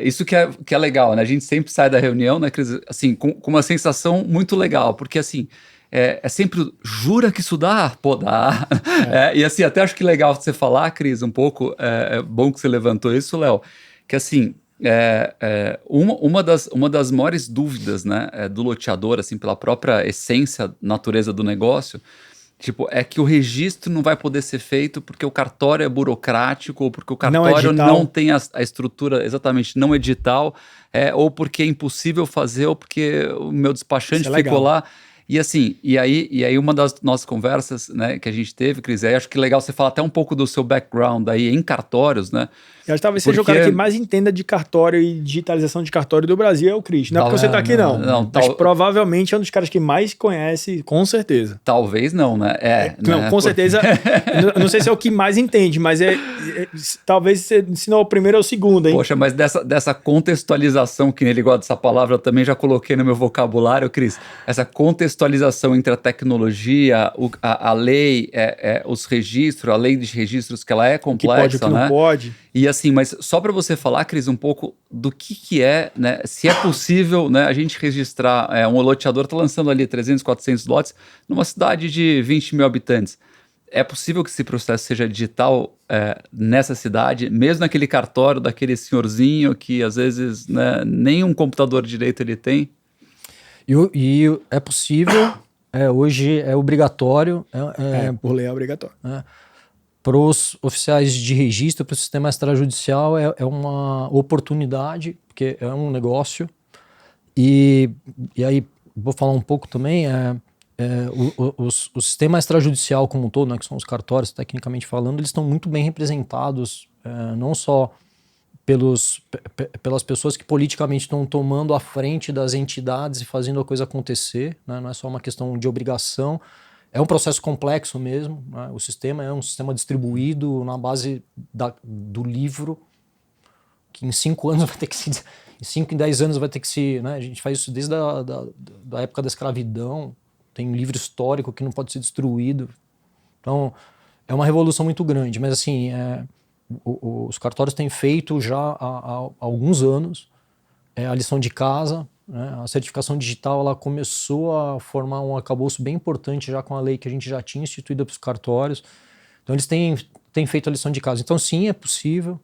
isso que é legal, né? A gente sempre sai da reunião, né, Cris, assim, com uma sensação muito legal, porque assim, sempre, jura que isso dá? Pô, dá. E assim, até acho que legal você falar, Cris, um pouco, é bom que você levantou isso, Léo, que assim, uma das maiores dúvidas, né, do loteador, assim, pela própria essência, natureza do negócio, tipo, é que o registro não vai poder ser feito porque o cartório é burocrático, ou porque o cartório não tem a estrutura exatamente não edital, ou porque é impossível fazer, ou porque o meu despachante ficou lá. E assim, e aí uma das nossas conversas, né, que a gente teve, Cris, acho que legal você falar até um pouco do seu background aí em cartórios, né? Eu acho que talvez seja o cara que mais entenda de cartório e digitalização de cartório do Brasil é o Cris. Não é porque você tá aqui, não. Mas provavelmente é um dos caras que mais conhece, com certeza. Talvez não, né? Não, com certeza. Não sei se é o que mais entende, mas talvez, se não é o primeiro, é o segundo, hein? Poxa, mas dessa contextualização, que ele gosta dessa palavra, eu também já coloquei no meu vocabulário, Cris. Essa contextualização entre a tecnologia, a lei, os registros, a lei de registros, que ela é complexa, o que pode, o que não pode. E assim, mas só para você falar, Cris, um pouco do que é, né? Se é possível, né, a gente registrar, um loteador está lançando ali 300, 400 lotes numa cidade de 20 mil habitantes. É possível que esse processo seja digital nessa cidade, mesmo naquele cartório daquele senhorzinho que às vezes, né, nem um computador direito ele tem? E é possível, hoje é obrigatório. Por lei é obrigatório. Para os oficiais de registro, para o sistema extrajudicial, é uma oportunidade, porque é um negócio. E aí, vou falar um pouco também, o sistema extrajudicial como um todo, né, que são os cartórios, tecnicamente falando, eles estão muito bem representados, não só pelas pessoas que politicamente estão tomando a frente das entidades e fazendo a coisa acontecer, né, não é só uma questão de obrigação. É um processo complexo mesmo, né? O sistema é um sistema distribuído na base do livro, que em 5 anos vai ter que em 5, em 10 anos vai ter que se... Né, a gente faz isso desde da época da escravidão, tem um livro histórico que não pode ser destruído. Então, é uma revolução muito grande, mas assim, os cartórios têm feito já há alguns anos a lição de casa, né? A certificação digital ela começou a formar um arcabouço bem importante já com a lei que a gente já tinha instituída para os cartórios. Então eles têm feito a lição de casa. Então sim, é possível.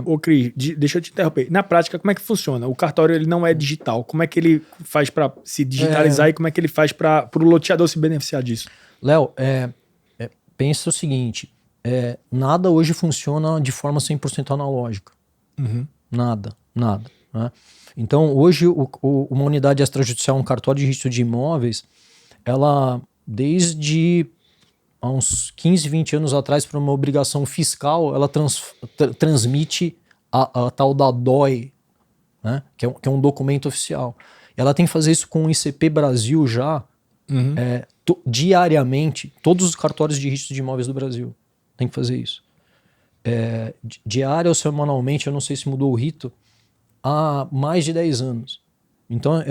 Ô Cris, deixa eu te interromper. Na prática, como é que funciona? O cartório ele não é digital. Como é que ele faz para se digitalizar e como é que ele faz para o loteador se beneficiar disso? Léo, pensa o seguinte, nada hoje funciona de forma 100% analógica. Uhum. Nada. Né? Então, hoje, uma unidade extrajudicial, um cartório de registro de imóveis, ela, desde há uns 15, 20 anos atrás, por uma obrigação fiscal, ela transmite a tal da DOI, né? que é um documento oficial. Ela tem que fazer isso com o ICP Brasil já, diariamente, todos os cartórios de registro de imóveis do Brasil tem que fazer isso. Diário ou semanalmente, eu não sei se mudou o rito, há mais de 10 anos. Então,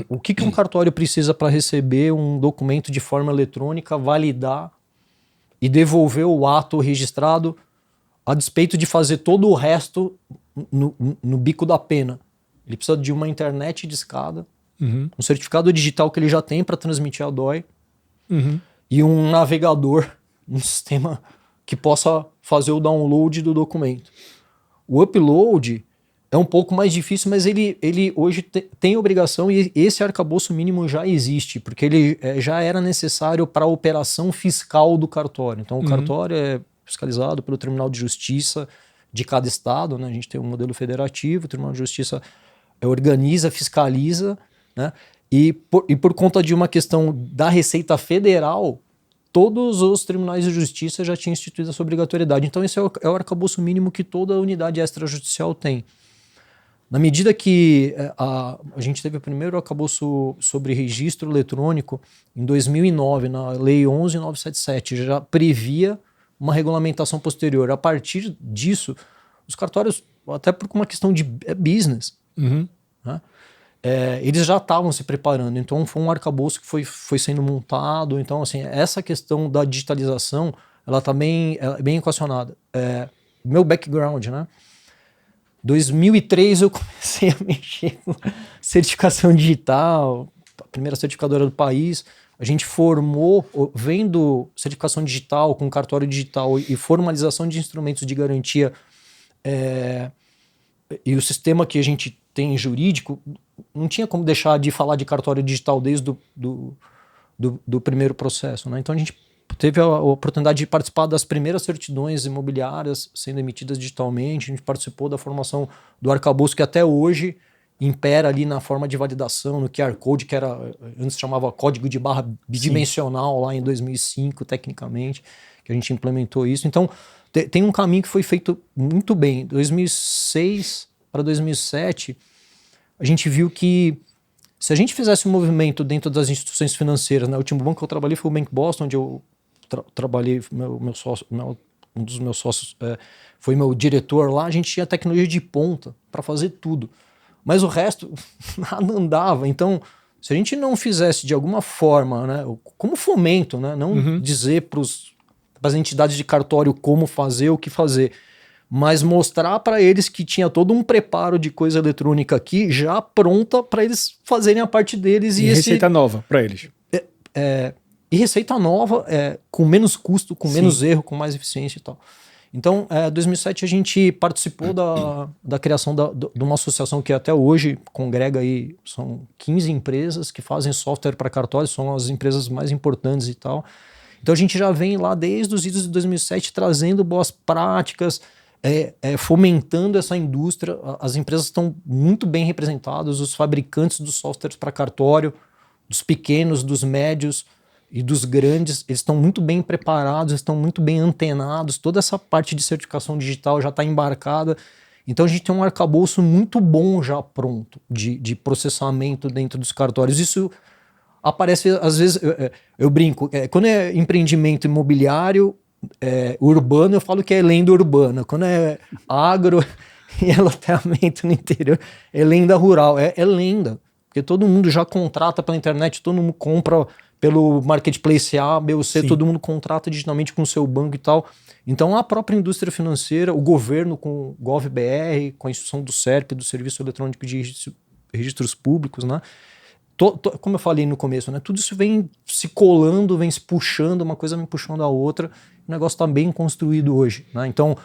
o que um cartório precisa para receber um documento de forma eletrônica, validar e devolver o ato registrado, a despeito de fazer todo o resto no bico da pena? Ele precisa de uma internet discada, um certificado digital que ele já tem para transmitir a DOI e um navegador, um sistema que possa fazer o download do documento. O upload é um pouco mais difícil, mas ele hoje tem obrigação e esse arcabouço mínimo já existe, porque ele já era necessário para a operação fiscal do cartório. Então o cartório é fiscalizado pelo Tribunal de Justiça de cada estado, né? A gente tem um modelo federativo, o Tribunal de Justiça organiza, fiscaliza, né? E por conta de uma questão da Receita Federal, todos os tribunais de justiça já tinham instituído essa obrigatoriedade. Então esse é o arcabouço mínimo que toda unidade extrajudicial tem. Na medida que a gente teve o primeiro arcabouço sobre registro eletrônico em 2009, na Lei 11.977, já previa uma regulamentação posterior. A partir disso, os cartórios, até por uma questão de business, né, eles já estavam se preparando. Então foi um arcabouço que foi sendo montado. Então, assim, essa questão da digitalização, ela também é bem equacionada. Meu background, né? 2003 eu comecei a mexer com certificação digital, a primeira certificadora do país. A gente formou, vendo certificação digital com cartório digital e formalização de instrumentos de garantia, e o sistema que a gente tem jurídico, não tinha como deixar de falar de cartório digital desde do primeiro processo, né? Então a gente teve a oportunidade de participar das primeiras certidões imobiliárias sendo emitidas digitalmente. A gente participou da formação do arcabouço que até hoje impera ali na forma de validação, no QR Code, que antes chamava código de barra bidimensional. Sim. Lá em 2005, tecnicamente, que a gente implementou isso. Então tem um caminho que foi feito muito bem. 2006 para 2007, a gente viu que se a gente fizesse um movimento dentro das instituições financeiras, né? O último banco que eu trabalhei foi o Bank Boston, onde eu trabalhei, meu sócio, um dos meus sócios foi meu diretor lá. A gente tinha tecnologia de ponta para fazer tudo, mas o resto nada andava. Então, se a gente não fizesse de alguma forma, né, como fomento, né, não dizer para as entidades de cartório como fazer, o que fazer, mas mostrar para eles que tinha todo um preparo de coisa eletrônica aqui já pronta para eles fazerem a parte deles. E receita nova para eles. E receita nova, com menos custo, com menos erro, com mais eficiência e tal. Então, em 2007 a gente participou da criação de uma associação que até hoje congrega aí, são 15 empresas que fazem software para cartórios, são as empresas mais importantes e tal. Então a gente já vem lá desde os idos de 2007 trazendo boas práticas, fomentando essa indústria. As empresas estão muito bem representadas, os fabricantes dos softwares para cartório, dos pequenos, dos médios e dos grandes, eles estão muito bem preparados, estão muito bem antenados, toda essa parte de certificação digital já está embarcada. Então a gente tem um arcabouço muito bom já pronto de processamento dentro dos cartórios. Isso aparece, às vezes, eu brinco, quando é empreendimento imobiliário urbano, eu falo que é lenda urbana. Quando é agro, e é loteamento no interior, é lenda rural, é lenda, porque todo mundo já contrata pela internet, todo mundo compra pelo marketplace A, B ou C, Sim. Todo mundo contrata digitalmente com o seu banco e tal. Então a própria indústria financeira, o governo com o GovBR, com a instituição do SERP, do Serviço Eletrônico de Registros Públicos, né? Como eu falei no começo, né? Tudo isso vem se colando, vem se puxando, uma coisa vem puxando a outra, o negócio está bem construído hoje, né? Então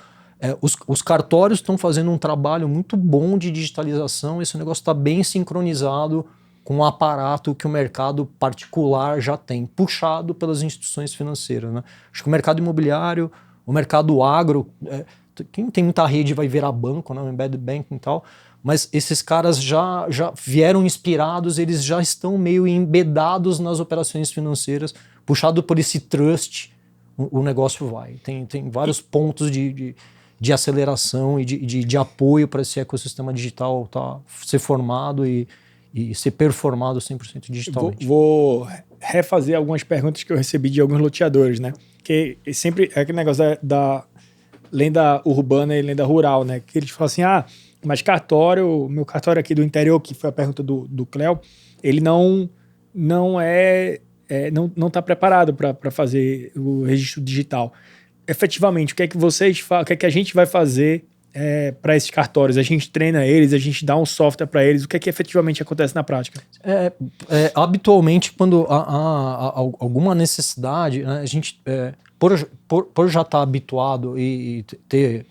os cartórios estão fazendo um trabalho muito bom de digitalização, esse negócio está bem sincronizado com o aparato que o mercado particular já tem, puxado pelas instituições financeiras, né? Acho que o mercado imobiliário, o mercado agro, quem tem muita rede vai virar banco, né? O embedded banking e tal, mas esses caras já vieram inspirados, eles já estão meio embedados nas operações financeiras, puxado por esse trust, o negócio vai. Tem vários pontos de aceleração e de apoio para esse ecossistema digital ser formado e ser performado 100% digitalmente. Vou refazer algumas perguntas que eu recebi de alguns loteadores, né? Que sempre é aquele negócio da lenda urbana e lenda rural, né? Que eles falam assim, mas meu cartório aqui do interior, que foi a pergunta do Cléo, ele não está preparado para fazer o registro digital. Efetivamente, o que é que vocês fazem, o que é que a gente vai fazer para esses cartórios? A gente treina eles, a gente dá um software para eles, o que é que efetivamente acontece na prática? Habitualmente, quando há alguma necessidade, né, a gente, por já estar habituado e ter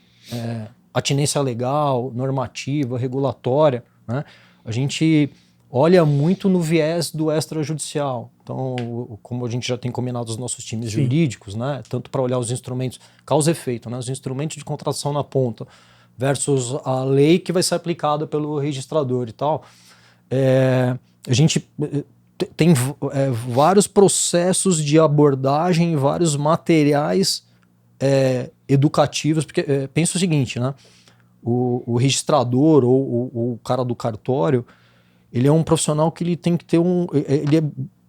atinência legal, normativa, regulatória, né, a gente olha muito no viés do extrajudicial. Então, como a gente já tem combinado os nossos times Sim. jurídicos, né, tanto para olhar os instrumentos, causa e efeito, né, os instrumentos de contratação na ponta, versus a lei que vai ser aplicada pelo registrador e tal, a gente tem vários processos de abordagem, vários materiais educativos, porque pensa o seguinte, né? O registrador ou o cara do cartório, ele é um profissional que ele tem que ter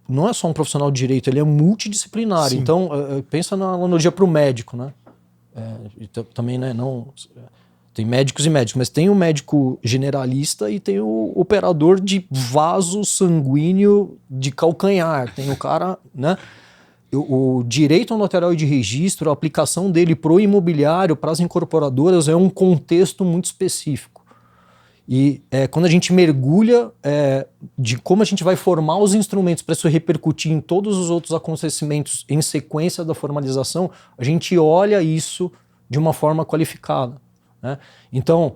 não é só um profissional de direito, ele é multidisciplinar. Sim. Então, pensa na analogia para o médico, né? Também, né, não... Tem médicos e médicos, mas tem o médico generalista e tem o operador de vaso sanguíneo de calcanhar. Tem o cara, né? O direito notarial e de registro, a aplicação dele para o imobiliário, para as incorporadoras, é um contexto muito específico. E quando a gente mergulha de como a gente vai formar os instrumentos para isso repercutir em todos os outros acontecimentos em sequência da formalização, a gente olha isso de uma forma qualificada. Né? Então,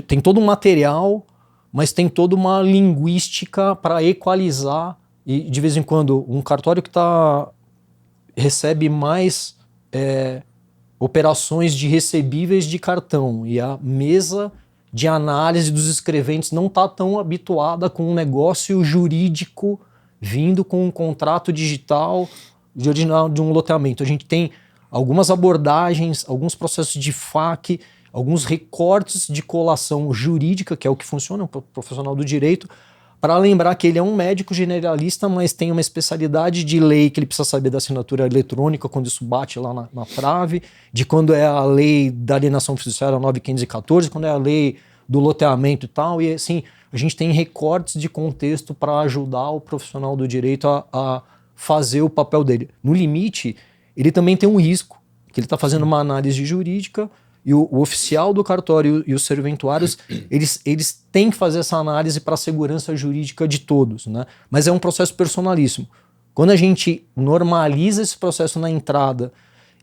tem todo um material, mas tem toda uma linguística para equalizar, e de vez em quando um cartório que recebe mais operações de recebíveis de cartão e a mesa de análise dos escreventes não está tão habituada com um negócio jurídico vindo com um contrato digital de original de um loteamento. A gente tem algumas abordagens, alguns processos de FAQ, alguns recortes de colação jurídica, que é o que funciona, um profissional do direito, para lembrar que ele é um médico generalista, mas tem uma especialidade de lei que ele precisa saber da assinatura eletrônica, quando isso bate lá na trave, de quando é a lei da alienação fiduciária 9514, quando é a lei do loteamento e tal, e assim, a gente tem recortes de contexto para ajudar o profissional do direito a fazer o papel dele. No limite, ele também tem um risco, que ele está fazendo uma análise jurídica e o oficial do cartório e os serventuários, eles têm que fazer essa análise para a segurança jurídica de todos, né? Mas é um processo personalíssimo. Quando a gente normaliza esse processo na entrada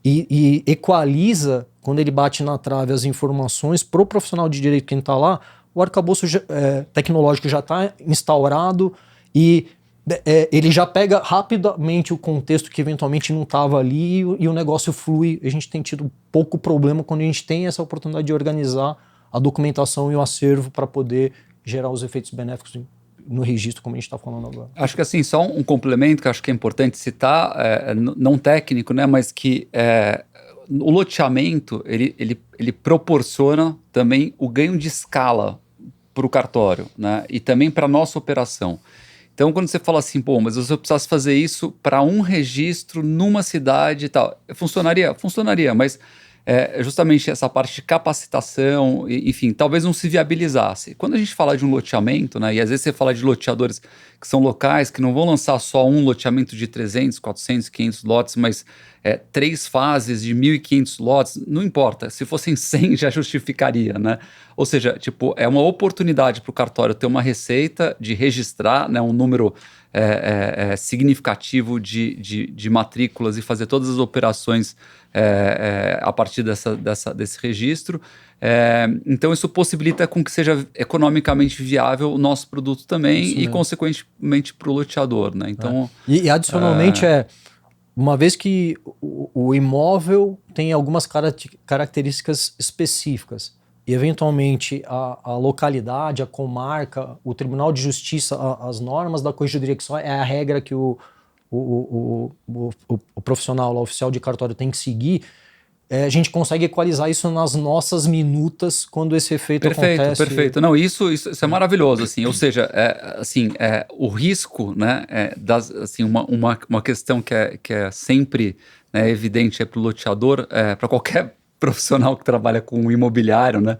e equaliza, quando ele bate na trave, as informações para o profissional de direito que está lá, o arcabouço tecnológico já está instaurado e ele já pega rapidamente o contexto que eventualmente não estava ali e o negócio flui. A gente tem tido pouco problema quando a gente tem essa oportunidade de organizar a documentação e o acervo para poder gerar os efeitos benéficos no registro, como a gente está falando agora. Acho que assim, só um complemento que acho que é importante citar, não técnico, né, mas que o loteamento ele proporciona também o ganho de escala para o cartório, né, e também para a nossa operação. Então, quando você fala assim, mas se eu precisasse fazer isso para um registro numa cidade e tal, funcionaria, mas justamente essa parte de capacitação, enfim, talvez não se viabilizasse. Quando a gente fala de um loteamento, né, e às vezes você fala de loteadores que são locais, que não vão lançar só um loteamento de 300, 400, 500 lotes, mas 3 fases de 1.500 lotes, não importa. Se fossem 100 já justificaria, né? Ou seja, tipo, é uma oportunidade para o cartório ter uma receita de registrar, né, um número significativo de matrículas e fazer todas as operações a partir desse registro. Então isso possibilita com que seja economicamente viável o nosso produto também e consequentemente para o loteador, né? Então, e adicionalmente uma vez que o imóvel tem algumas características específicas e eventualmente a localidade, a comarca, o Tribunal de Justiça, as normas da corregedoria, que só é a regra que o profissional, o oficial de cartório tem que seguir, a gente consegue equalizar isso nas nossas minutas quando esse efeito acontece. Perfeito. Não, isso é maravilhoso, assim. Ou seja, o risco, né, uma questão que é sempre, né, evidente para o loteador, para qualquer profissional que trabalha com imobiliário, né,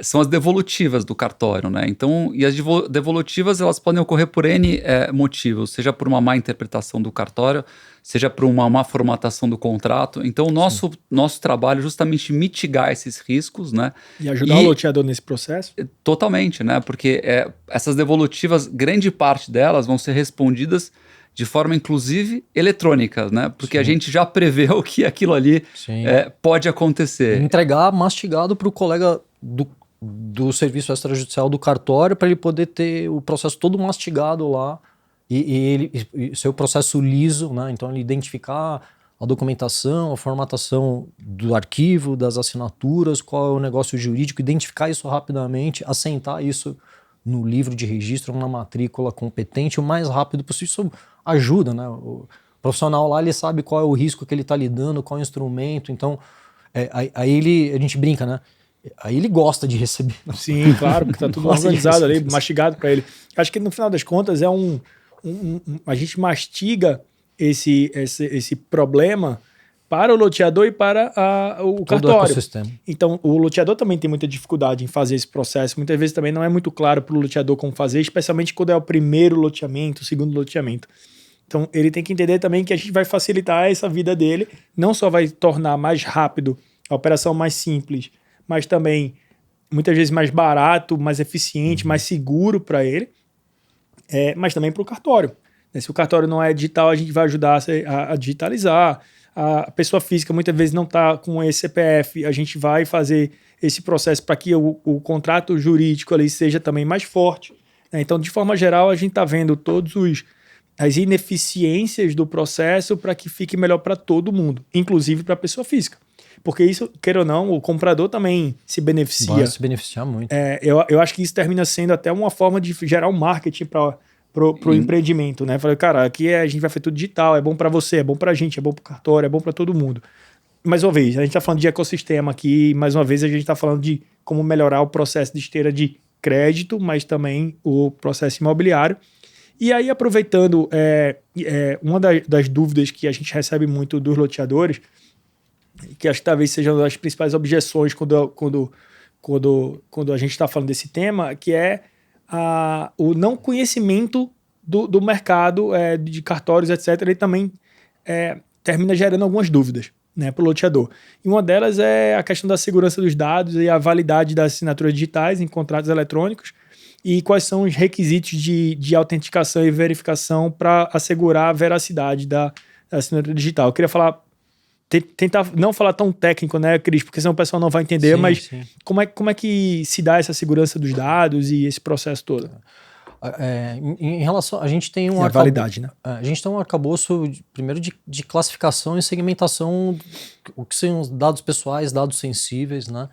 são as devolutivas do cartório, né? Então, e as devolutivas elas podem ocorrer por N motivos, seja por uma má interpretação do cartório, seja por uma má formatação do contrato. Então, o nosso trabalho é justamente mitigar esses riscos, né? E ajudar o loteador nesse processo? Totalmente, né? Porque essas devolutivas, grande parte delas vão ser respondidas de forma, inclusive, eletrônica, né? Porque a gente já preveu que aquilo ali pode acontecer. Entregar mastigado para o colega do serviço extrajudicial do cartório para ele poder ter o processo todo mastigado lá e ser o processo liso, né? Então ele identificar a documentação, a formatação do arquivo, das assinaturas, qual é o negócio jurídico, identificar isso rapidamente, assentar isso no livro de registro, na matrícula competente, o mais rápido possível. Isso ajuda, né? O profissional lá, ele sabe qual é o risco que ele está lidando, qual é o instrumento, então aí a gente brinca, né? Aí ele gosta de receber. Sim, claro, porque tá tudo organizado ali, mastigado para ele. Acho que no final das contas a gente mastiga esse problema para o loteador e para o cartório. Então, o loteador também tem muita dificuldade em fazer esse processo. Muitas vezes também não é muito claro para o loteador como fazer, especialmente quando é o primeiro loteamento, o segundo loteamento. Então, ele tem que entender também que a gente vai facilitar essa vida dele, não só vai tornar mais rápido, a operação mais simples, mas também muitas vezes mais barato, mais eficiente, mais seguro para ele, mas também para o cartório. Se o cartório não é digital, a gente vai ajudar a digitalizar. A pessoa física muitas vezes não está com esse CPF, a gente vai fazer esse processo para que o contrato jurídico ali seja também mais forte. Então, de forma geral, a gente está vendo as ineficiências do processo para que fique melhor para todo mundo, inclusive para a pessoa física. Porque isso, queira ou não, o comprador também se beneficia. Vai se beneficiar muito. Eu acho que isso termina sendo até uma forma de gerar um marketing para o empreendimento, né? Falei, cara, aqui a gente vai fazer tudo digital, é bom para você, é bom para a gente, é bom para o cartório, é bom para todo mundo. Mais uma vez, a gente está falando de ecossistema aqui, mais uma vez a gente está falando de como melhorar o processo de esteira de crédito, mas também o processo imobiliário. E aí, aproveitando, uma das dúvidas que a gente recebe muito dos loteadores, que acho que talvez seja uma das principais objeções quando a gente está falando desse tema, que é o não conhecimento do mercado de cartórios, etc., ele também termina gerando algumas dúvidas, né, para o loteador. E uma delas é a questão da segurança dos dados e a validade das assinaturas digitais em contratos eletrônicos e quais são os requisitos de autenticação e verificação para assegurar a veracidade da assinatura digital. Eu queria tentar não falar tão técnico, né, Cris? Porque senão o pessoal não vai entender, sim. Como é que se dá essa segurança dos dados e esse processo todo? Em relação, a gente tem um validade, né? A gente tem um arcabouço, primeiro, de classificação e segmentação, o que são os dados pessoais, dados sensíveis, né?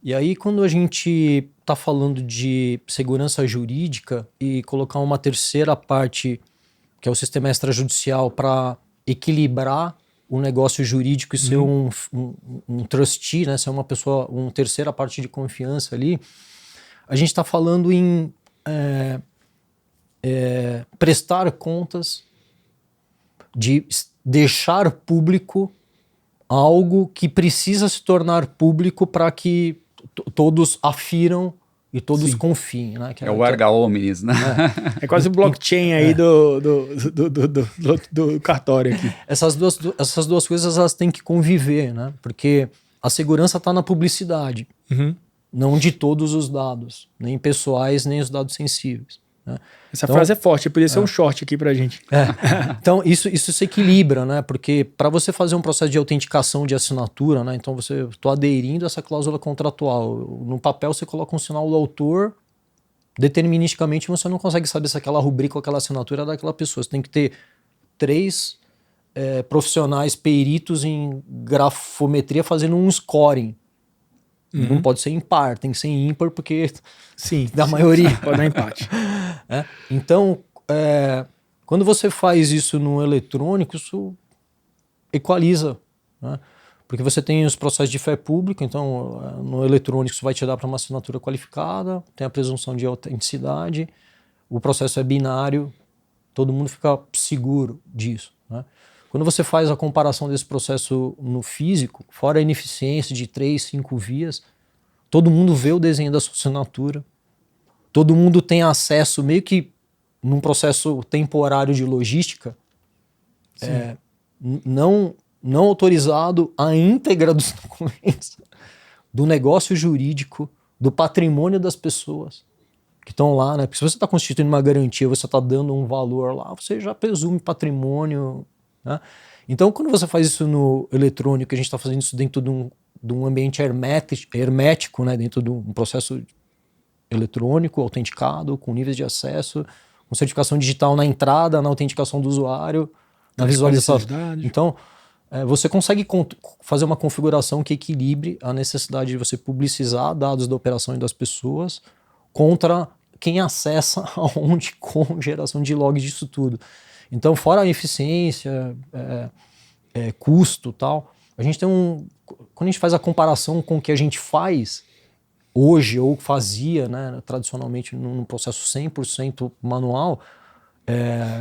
E aí, quando a gente está falando de segurança jurídica e colocar uma terceira parte, que é o sistema extrajudicial, para equilibrar o negócio jurídico e ser um trustee, né, ser uma pessoa, uma terceira parte de confiança ali, a gente está falando em prestar contas, de deixar público algo que precisa se tornar público para que todos afiram e todos confiem, né? É o erga omnes, né? É quase o blockchain aí do cartório aqui. Essas duas coisas elas têm que conviver, né? Porque a segurança está na publicidade, não de todos os dados, nem pessoais, nem os dados sensíveis. Né? Essa frase é forte, poderia ser um short aqui pra gente. Então isso se equilibra, né? Porque para você fazer um processo de autenticação de assinatura, né? Então você está aderindo a essa cláusula contratual. No papel você coloca um sinal do autor, deterministicamente você não consegue saber se aquela rubrica ou aquela assinatura é daquela pessoa. Você tem que ter 3 profissionais peritos em grafometria fazendo um scoring. Não pode ser impar, tem que ser ímpar, porque da maioria. Pode dar empate. Então, quando você faz isso no eletrônico, isso equaliza, né? Porque você tem os processos de fé pública, então no eletrônico isso vai te dar para uma assinatura qualificada, tem a presunção de autenticidade, o processo é binário, todo mundo fica seguro disso, né? Quando você faz a comparação desse processo no físico, fora a ineficiência de 3, 5 vias, todo mundo vê o desenho da sua assinatura, todo mundo tem acesso, meio que num processo temporário de logística, não autorizado, à íntegra dos documentos, do negócio jurídico, do patrimônio das pessoas que estão lá, né? Porque se você está constituindo uma garantia, você está dando um valor lá, você já presume patrimônio, né? Então, quando você faz isso no eletrônico, a gente está fazendo isso dentro de um ambiente hermético, né? Dentro de um processo eletrônico, autenticado, com níveis de acesso, com certificação digital na entrada, na autenticação do usuário, na visualização. Então, você consegue fazer uma configuração que equilibre a necessidade de você publicizar dados da operação e das pessoas contra quem acessa aonde com geração de logs disso tudo. Então, fora a eficiência, custo e tal, a gente tem quando a gente faz a comparação com o que a gente faz hoje, ou fazia, né, tradicionalmente num processo 100% manual,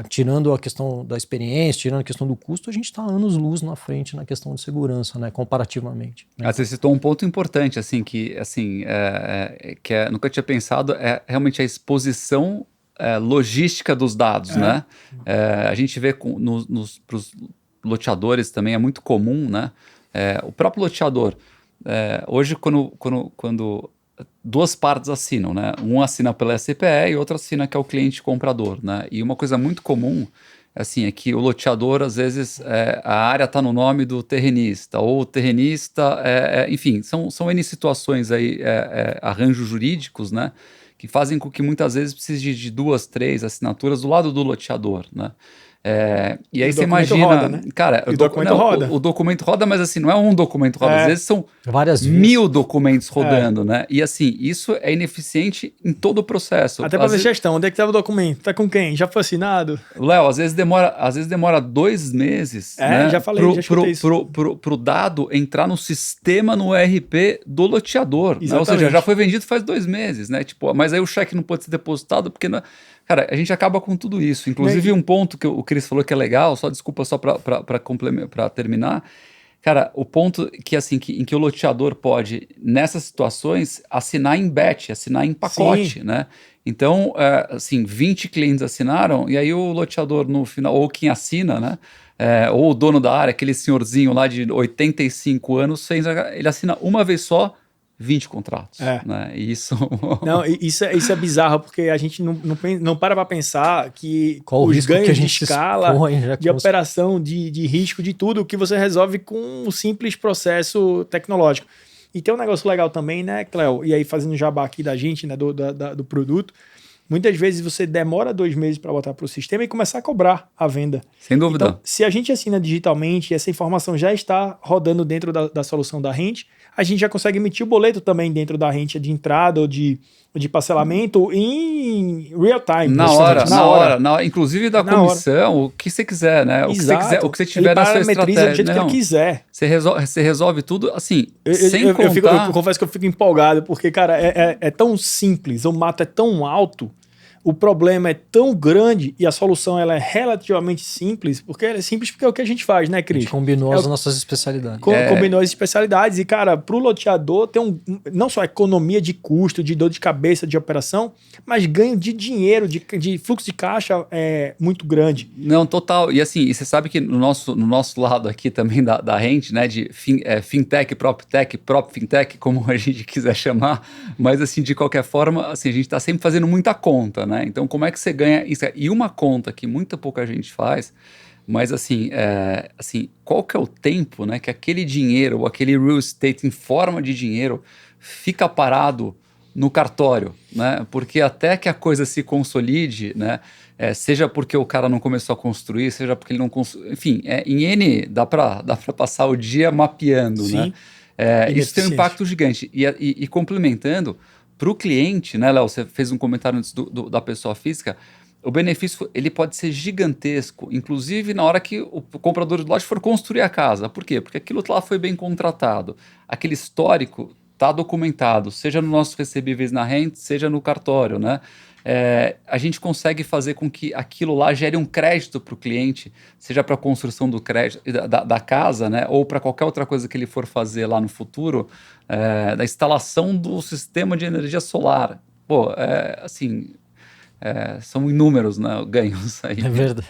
tirando a questão da experiência, tirando a questão do custo, a gente está anos-luz na frente na questão de segurança, né, comparativamente. Né? Você citou um ponto importante, assim, que nunca tinha pensado, é realmente a exposição logística dos dados, né? A gente vê pros loteadores também é muito comum, né? O próprio loteador, hoje quando 2 partes assinam, né? Um assina pela SPE e outro assina que é o cliente comprador, né? E uma coisa muito comum assim, é que o loteador, às vezes, a área está no nome do terrenista, ou o terrenista, enfim, são N situações aí, arranjos jurídicos, né? Que fazem com que muitas vezes precise de 2, 3 assinaturas do lado do loteador, né? E aí você imagina, roda, né? cara, o documento roda, mas assim, não é um documento roda, às vezes são várias 1000 documentos rodando, né? E assim, isso é ineficiente em todo o processo. Até para fazer gestão, onde é que estava o documento? Tá com quem? Já foi assinado? Léo, às vezes demora 2 meses, né? Já falei, já escutei isso. Pro dado entrar no sistema, no ERP do loteador, né? Ou seja, já foi vendido faz 2 meses, né? Tipo, mas aí o cheque não pode ser depositado porque não... Cara, a gente acaba com tudo isso. Inclusive, um ponto que o Cris falou que é legal, desculpa só para terminar. Cara, o ponto que, assim, em que o loteador pode, nessas situações, assinar em batch, assinar em pacote, né? Então, assim, 20 clientes assinaram, e aí o loteador no final, ou quem assina, né? Ou o dono da área, aquele senhorzinho lá de 85 anos, ele assina uma vez só 20 contratos, né? Isso... Não, isso é bizarro, porque a gente não para pensar que qual os risco ganhos que a de gente escala, expõe, de operação, de risco, de tudo, que você resolve com um simples processo tecnológico. E tem um negócio legal também, né, Cléo? E aí fazendo jabá aqui da gente, né, do produto, muitas vezes você demora 2 meses para botar para o sistema e começar a cobrar a venda. Sem dúvida. Então, se a gente assina digitalmente, essa informação já está rodando dentro da solução da rente, a gente já consegue emitir o boleto também dentro da rente de entrada ou de parcelamento em real time. Na hora. Inclusive da comissão, o que você quiser, né? Exato. O que você tiver na sua estratégia. Do jeito que ele quiser. Você resolve tudo, assim, eu confesso que eu fico empolgado, porque, cara, é tão simples, o mato é tão alto, o problema é tão grande e a solução ela é relativamente simples, porque ela é simples porque é o que a gente faz, né, Cris? A gente combinou as nossas especialidades. Combinou as especialidades. E, cara, pro loteador tem não só economia de custo, de dor de cabeça, de operação, mas ganho de dinheiro, de fluxo de caixa muito grande. Não, total. E assim, você sabe que no nosso lado aqui também da Rent, né, de fintech, proptech, fintech, como a gente quiser chamar, mas assim, de qualquer forma, assim, a gente está sempre fazendo muita conta, né? Então, como é que você ganha isso? E uma conta que muita pouca gente faz, mas assim, qual que é o tempo, né, que aquele dinheiro ou aquele real estate em forma de dinheiro fica parado no cartório, né? Porque até que a coisa se consolide, né? Seja porque o cara não começou a construir, seja porque ele não construiu, enfim, em N dá para passar o dia mapeando, Sim. né? Isso tem um impacto gigante. E complementando, para o cliente, né, Léo, você fez um comentário antes da pessoa física, o benefício ele pode ser gigantesco, inclusive na hora que o comprador de lote for construir a casa. Por quê? Porque aquilo lá foi bem contratado, aquele histórico está documentado, seja nos nossos recebíveis na Rent, seja no cartório, né? A gente consegue fazer com que aquilo lá gere um crédito para o cliente, seja para a construção do crédito da casa, né? Ou para qualquer outra coisa que ele for fazer lá no futuro, da instalação do sistema de energia solar. Pô, assim, são inúmeros, né, ganhos aí. É verdade.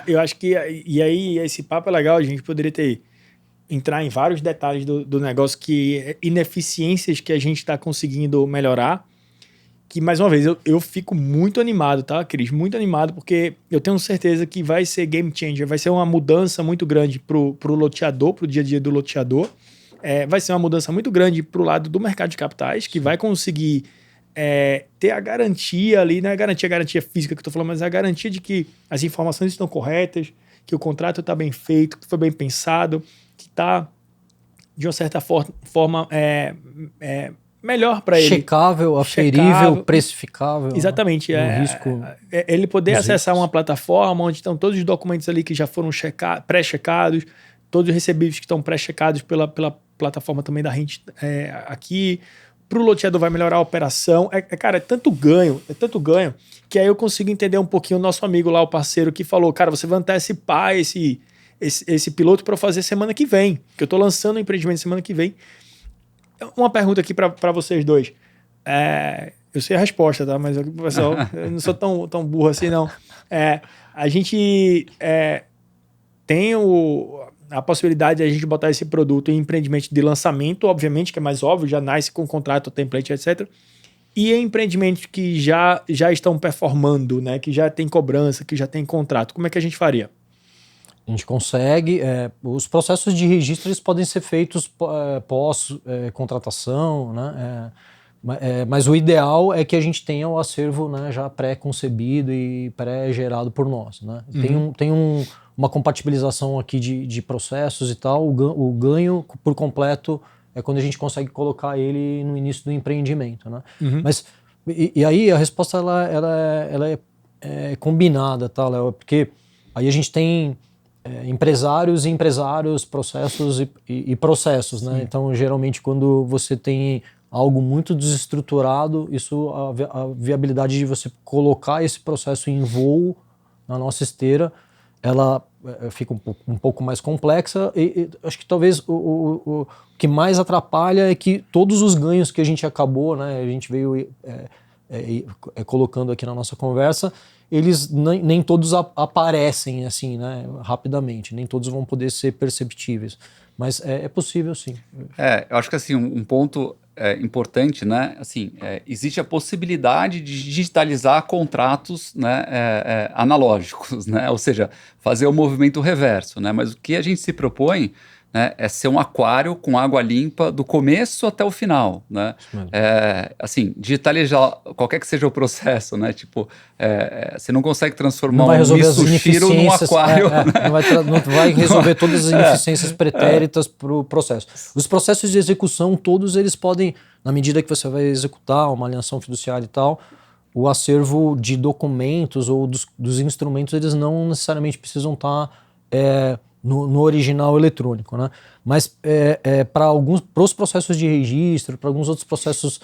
Eu acho que, e aí esse papo é legal, a gente poderia entrar em vários detalhes do negócio, que ineficiências que a gente está conseguindo melhorar, que, mais uma vez, eu fico muito animado, tá, Cris? Muito animado, porque eu tenho certeza que vai ser game changer, vai ser uma mudança muito grande pro loteador, pro dia a dia do loteador. Vai ser uma mudança muito grande pro lado do mercado de capitais, que vai conseguir ter a garantia ali, não é garantia física que eu tô falando, mas a garantia de que as informações estão corretas, que o contrato está bem feito, que foi bem pensado, que está, de uma certa forma, melhor para ele. Checável, aferível, precificável. Exatamente. Risco ele poder acessar uma plataforma onde estão todos os documentos ali que já foram pré-checados, todos os recebíveis que estão pré-checados pela plataforma também da Rent aqui. Para o loteador vai melhorar a operação. Cara, é tanto ganho, que aí eu consigo entender um pouquinho o nosso amigo lá, o parceiro, que falou, cara, você vai antecipar esse piloto para eu fazer semana que vem, que eu estou lançando o empreendimento semana que vem. Uma pergunta aqui para vocês dois. Eu sei a resposta, tá? Mas pessoal, eu não sou tão burro assim, não. A gente tem a possibilidade de a gente botar esse produto em empreendimento de lançamento, obviamente, que é mais óbvio, já nasce com contrato, template, etc. E em empreendimentos que já estão performando, né? Que já tem cobrança, que já tem contrato. Como é que a gente faria? A gente consegue. Os processos de registro eles podem ser feitos pós-contratação, né? Mas o ideal é que a gente tenha o acervo, né, já pré-concebido e pré-gerado por nós, né? Tem uma compatibilização aqui de processos e tal. O ganho por completo é quando a gente consegue colocar ele no início do empreendimento, né? Mas e aí a resposta ela é combinada, tá, Léo? Porque aí a gente tem empresários e empresários, processos e processos, né? Então, geralmente, quando você tem algo muito desestruturado, a viabilidade de você colocar esse processo em voo na nossa esteira, ela fica um pouco mais complexa e acho que talvez o que mais atrapalha é que todos os ganhos que a gente acabou, né, a gente veio colocando aqui na nossa conversa, eles nem todos aparecem assim, né, rapidamente, nem todos vão poder ser perceptíveis, mas é possível sim. Eu acho que assim, um ponto importante, né, assim, existe a possibilidade de digitalizar contratos, né, analógicos, né, ou seja, fazer o movimento reverso, né, mas o que a gente se propõe, né, é ser um aquário com água limpa do começo até o final, né? Assim, digitalizar qualquer que seja o processo, né? Tipo, você não consegue transformar um Mitsushiro num aquário. Né? Não vai resolver todas as ineficiências pretéritas para o processo. Os processos de execução, todos eles podem, na medida que você vai executar uma alienação fiduciária e tal, o acervo de documentos ou dos instrumentos, eles não necessariamente precisam estar no original eletrônico, né? Mas para os processos de registro, para alguns outros processos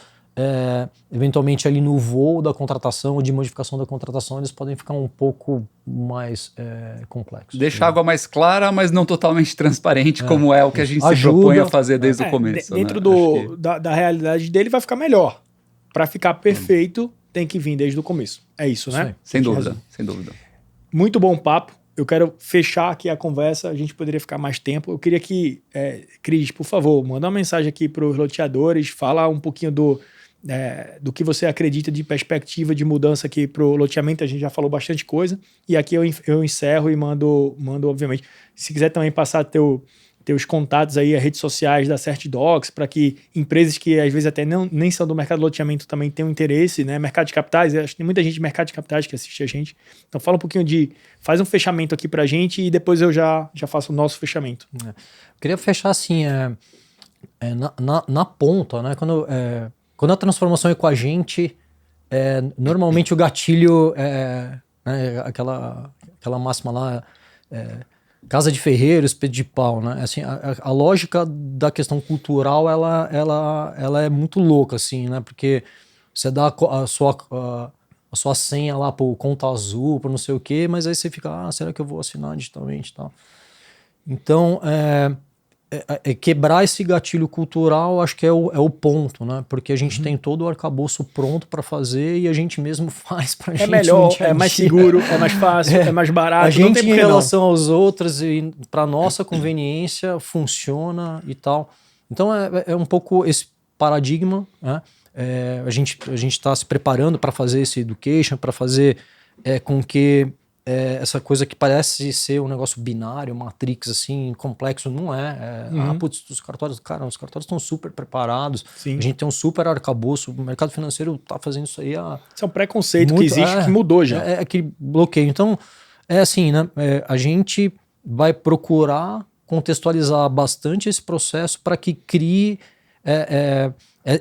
eventualmente ali no voo da contratação ou de modificação da contratação, eles podem ficar um pouco mais complexos. Deixa a água mais clara, mas não totalmente transparente, como é o que a gente se propõe a fazer desde o começo. Dentro da realidade dele vai ficar melhor. Para ficar perfeito, tem que vir desde o começo. É isso, né? Sem dúvida, sem dúvida. Muito bom papo. Eu quero fechar aqui a conversa, a gente poderia ficar mais tempo. Eu queria que, Cris, por favor, manda uma mensagem aqui para os loteadores, fala um pouquinho do que você acredita de perspectiva de mudança aqui para o loteamento. A gente já falou bastante coisa. E aqui eu encerro e mando, obviamente, se quiser também passar teus contatos aí, as redes sociais da CertDocs, para que empresas que às vezes até nem são do mercado de loteamento também tenham interesse, né? Mercado de capitais, acho que tem muita gente de mercado de capitais que assiste a gente. Então fala um pouquinho faz um fechamento aqui pra gente e depois eu já faço o nosso fechamento. Eu queria fechar assim, na ponta, né? Quando a transformação é com a gente, normalmente o gatilho né, aquela máxima lá, casa de ferreiro, espeto de pau, né? Assim, a lógica da questão cultural, ela é muito louca, assim, né? Porque você dá a sua senha lá pro conta azul, pro não sei o quê, mas aí você fica, será que eu vou assinar digitalmente e tal? Então, quebrar esse gatilho cultural, acho que é o ponto, né? Porque a gente tem todo o arcabouço pronto para fazer e a gente mesmo faz pra gente. É melhor, é mais seguro, é mais fácil, é mais barato. A gente, em relação aos outros e para nossa conveniência, funciona e tal. Então é um pouco esse paradigma, né? A gente está se preparando para fazer esse education, para fazer com que essa coisa que parece ser um negócio binário, matrix, assim, complexo, não é. Os cartórios estão super preparados. Sim. A gente tem um super arcabouço. O mercado financeiro tá fazendo isso aí Isso é um preconceito que existe, que mudou já. É aquele bloqueio. Então, assim, né? A gente vai procurar contextualizar bastante esse processo para que crie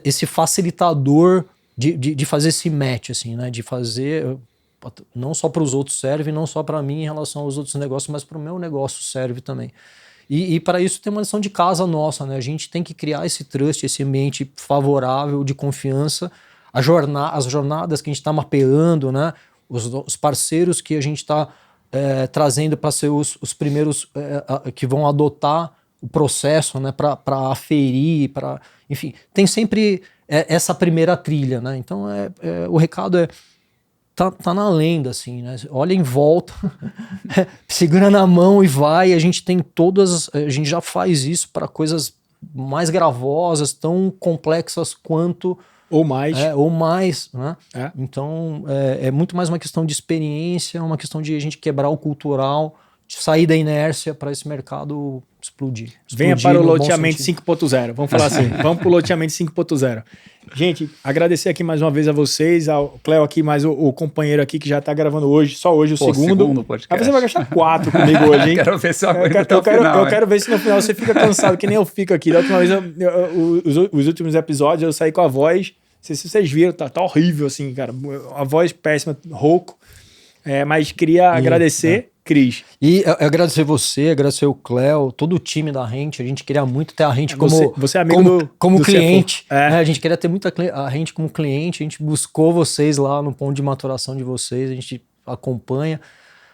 esse facilitador de fazer esse match, assim, né? De fazer... Não só para os outros serve, não só para mim em relação aos outros negócios, mas para o meu negócio serve também. E para isso tem uma lição de casa nossa, né? A gente tem que criar esse trust, esse ambiente favorável, de confiança, as jornadas que a gente está mapeando, né? Os parceiros que a gente está trazendo para ser os primeiros que vão adotar o processo, né? Para aferir, enfim, tem sempre essa primeira trilha, né? Então o recado tá na lenda, assim, né? Olha em volta, segura na mão e vai. A gente tem a gente já faz isso para coisas mais gravosas, tão complexas quanto... Ou mais. Né? Então, é muito mais uma questão de experiência, uma questão de a gente quebrar o cultural, de sair da inércia para esse mercado explodir. Venha para o loteamento 5.0. Vamos falar assim. Vamos para o loteamento 5.0. Gente, agradecer aqui mais uma vez a vocês, ao Cléo aqui, mais o companheiro aqui que já está gravando hoje, só hoje o segundo podcast. Aí você vai gastar 4 comigo hoje, hein? Quero ver se eu aguento até o final. Eu quero ver se no final você fica cansado, que nem eu fico aqui. Da última vez, os últimos episódios, eu saí com a voz, não sei se vocês viram, tá horrível assim, cara. A voz péssima, rouco. Mas queria agradecer, Cris. E agradecer você, agradecer o Cléo, todo o time da Rente. A gente queria muito ter a Rente você é amigo como do cliente. A gente queria ter muito a Rente como cliente. A gente buscou vocês lá no ponto de maturação de vocês. A gente acompanha.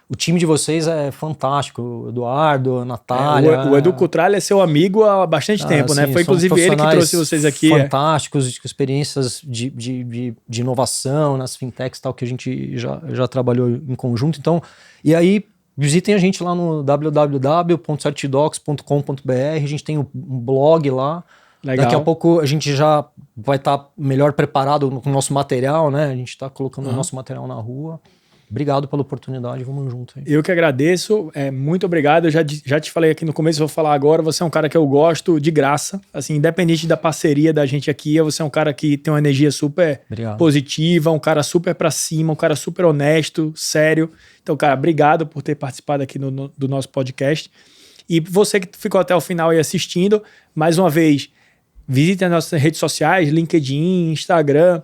O time de vocês é fantástico. O Eduardo, a Natália. O Edu Cutralha é seu amigo há bastante tempo, né? Foi inclusive ele que trouxe vocês aqui. Fantásticos, experiências de inovação nas fintechs, tal, que a gente já trabalhou em conjunto. Então, e aí, visitem a gente lá no www.certdocs.com.br. A gente tem um blog lá. Legal. Daqui a pouco a gente já vai estar melhor preparado com o nosso material, né? A gente está colocando o nosso material na rua. Obrigado pela oportunidade, vamos junto aí. Eu que agradeço, muito obrigado. Eu já te falei aqui no começo, vou falar agora. Você é um cara que eu gosto de graça, assim, independente da parceria da gente aqui. Você é um cara que tem uma energia super positiva, um cara super pra cima, um cara super honesto, sério. Então, cara, obrigado por ter participado aqui do nosso podcast. E você que ficou até o final aí assistindo, mais uma vez, visite as nossas redes sociais, LinkedIn, Instagram.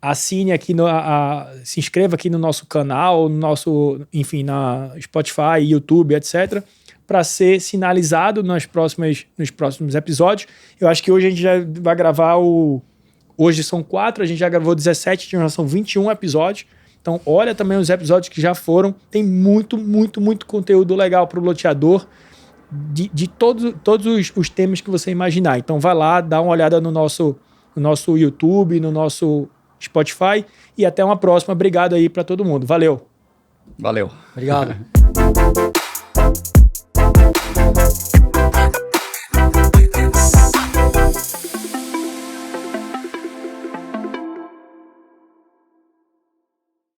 Assine aqui, se inscreva aqui no nosso canal, enfim, na Spotify, YouTube, etc., para ser sinalizado nos próximos episódios. Eu acho que hoje a gente já vai gravar o Hoje são 4, a gente já gravou 17, já são 21 episódios. Então, olha também os episódios que já foram. Tem muito conteúdo legal para o loteador de todos os temas que você imaginar. Então, vai lá, dá uma olhada no nosso YouTube, no nosso Spotify. E até uma próxima. Obrigado aí para todo mundo. Valeu. Valeu. Obrigado.